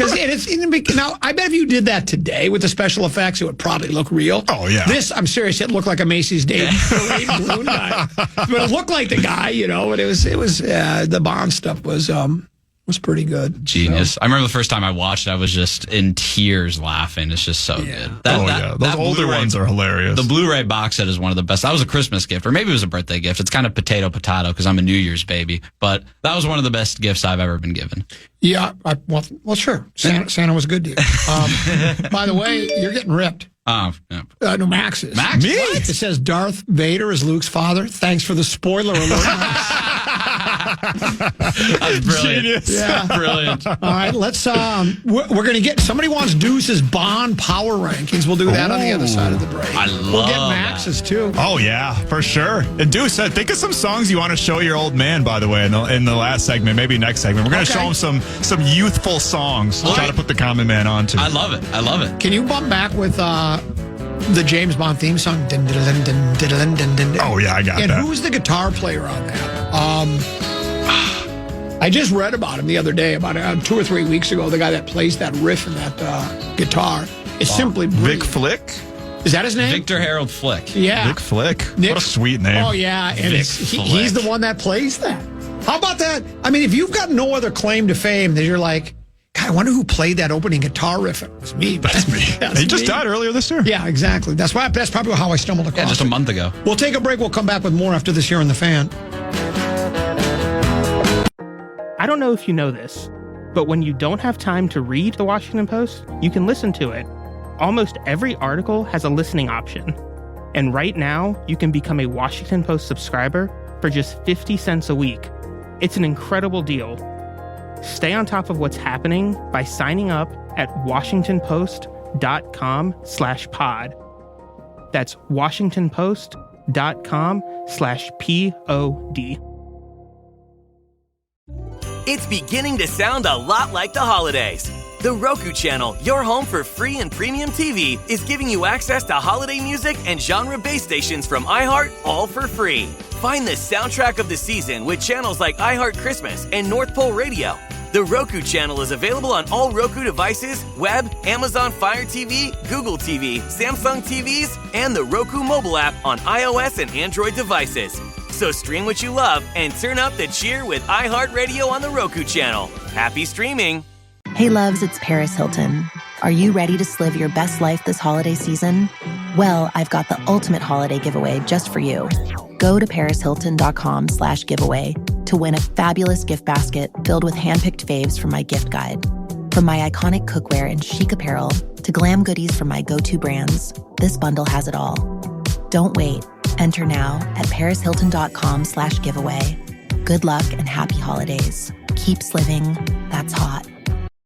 Now, I bet if you did that today with the special effects, it would probably look real. Oh, yeah. This, I'm serious, it looked like a Macy's Day Parade balloon guy. But it looked like the guy, but it was the Bond stuff was pretty good. Genius. So. I remember the first time I watched it, I was just in tears laughing. It's just so good. Those older ones are hilarious. The Blu-ray box set is one of the best. That was a Christmas gift, or maybe it was a birthday gift. It's kind of potato because I'm a New Year's baby. But that was one of the best gifts I've ever been given. Yeah. Well, sure. Santa was good to you. By the way, you're getting ripped. Oh, yeah. No, Max is. Max? Me? It says Darth Vader is Luke's father. Thanks for the spoiler alert. That's brilliant. Genius. Yeah. Brilliant. All right, let's, we're going to get, somebody wants Deuce's Bond power rankings. We'll do that on the other side of the break. We'll get Max's too. Oh, yeah, for sure. And Deuce, think of some songs you want to show your old man, by the way, in the last segment, maybe next segment. We're going to show him some youthful songs to try to put the common man onto. I love it. Can you bump back with, the James Bond theme song? Oh, yeah, I got that. And who's the guitar player on that? I just read about him the other day, about 2 or 3 weeks ago, the guy that plays that riff and that guitar. It's simply brilliant. Vic Flick? Is that his name? Victor Harold Flick. Yeah. Vic Flick. What a sweet name. Oh, yeah. And he's the one that plays that. How about that? I mean, if you've got no other claim to fame, then you're like, God, I wonder who played that opening guitar riff. It was me. That's me. He just died earlier this year. Yeah, exactly. That's probably how I stumbled across it. Yeah, just a month ago. We'll take a break. We'll come back with more after this here on The Fan. I don't know if you know this, but when you don't have time to read the Washington Post, you can listen to it. Almost every article has a listening option. And right now, you can become a Washington Post subscriber for just 50 cents a week. It's an incredible deal. Stay on top of what's happening by signing up at washingtonpost.com/pod. That's washingtonpost.com/pod. It's beginning to sound a lot like the holidays. The Roku channel, your home for free and premium TV, is giving you access to holiday music and genre-based stations from iHeart, all for free. Find the soundtrack of the season with channels like iHeart Christmas and North Pole Radio. The Roku channel is available on all Roku devices, web, Amazon Fire TV, Google TV, Samsung TVs, and the Roku mobile app on iOS and Android devices. So stream what you love and turn up the cheer with iHeartRadio on the Roku channel. Happy streaming! Hey loves, it's Paris Hilton. Are you ready to live your best life this holiday season? Well, I've got the ultimate holiday giveaway just for you. Go to parishilton.com/giveaway to win a fabulous gift basket filled with handpicked faves from my gift guide. From my iconic cookware and chic apparel to glam goodies from my go-to brands, this bundle has it all. Don't wait. Enter now at parishilton.com/giveaway. Good luck and happy holidays. Keep living. That's hot.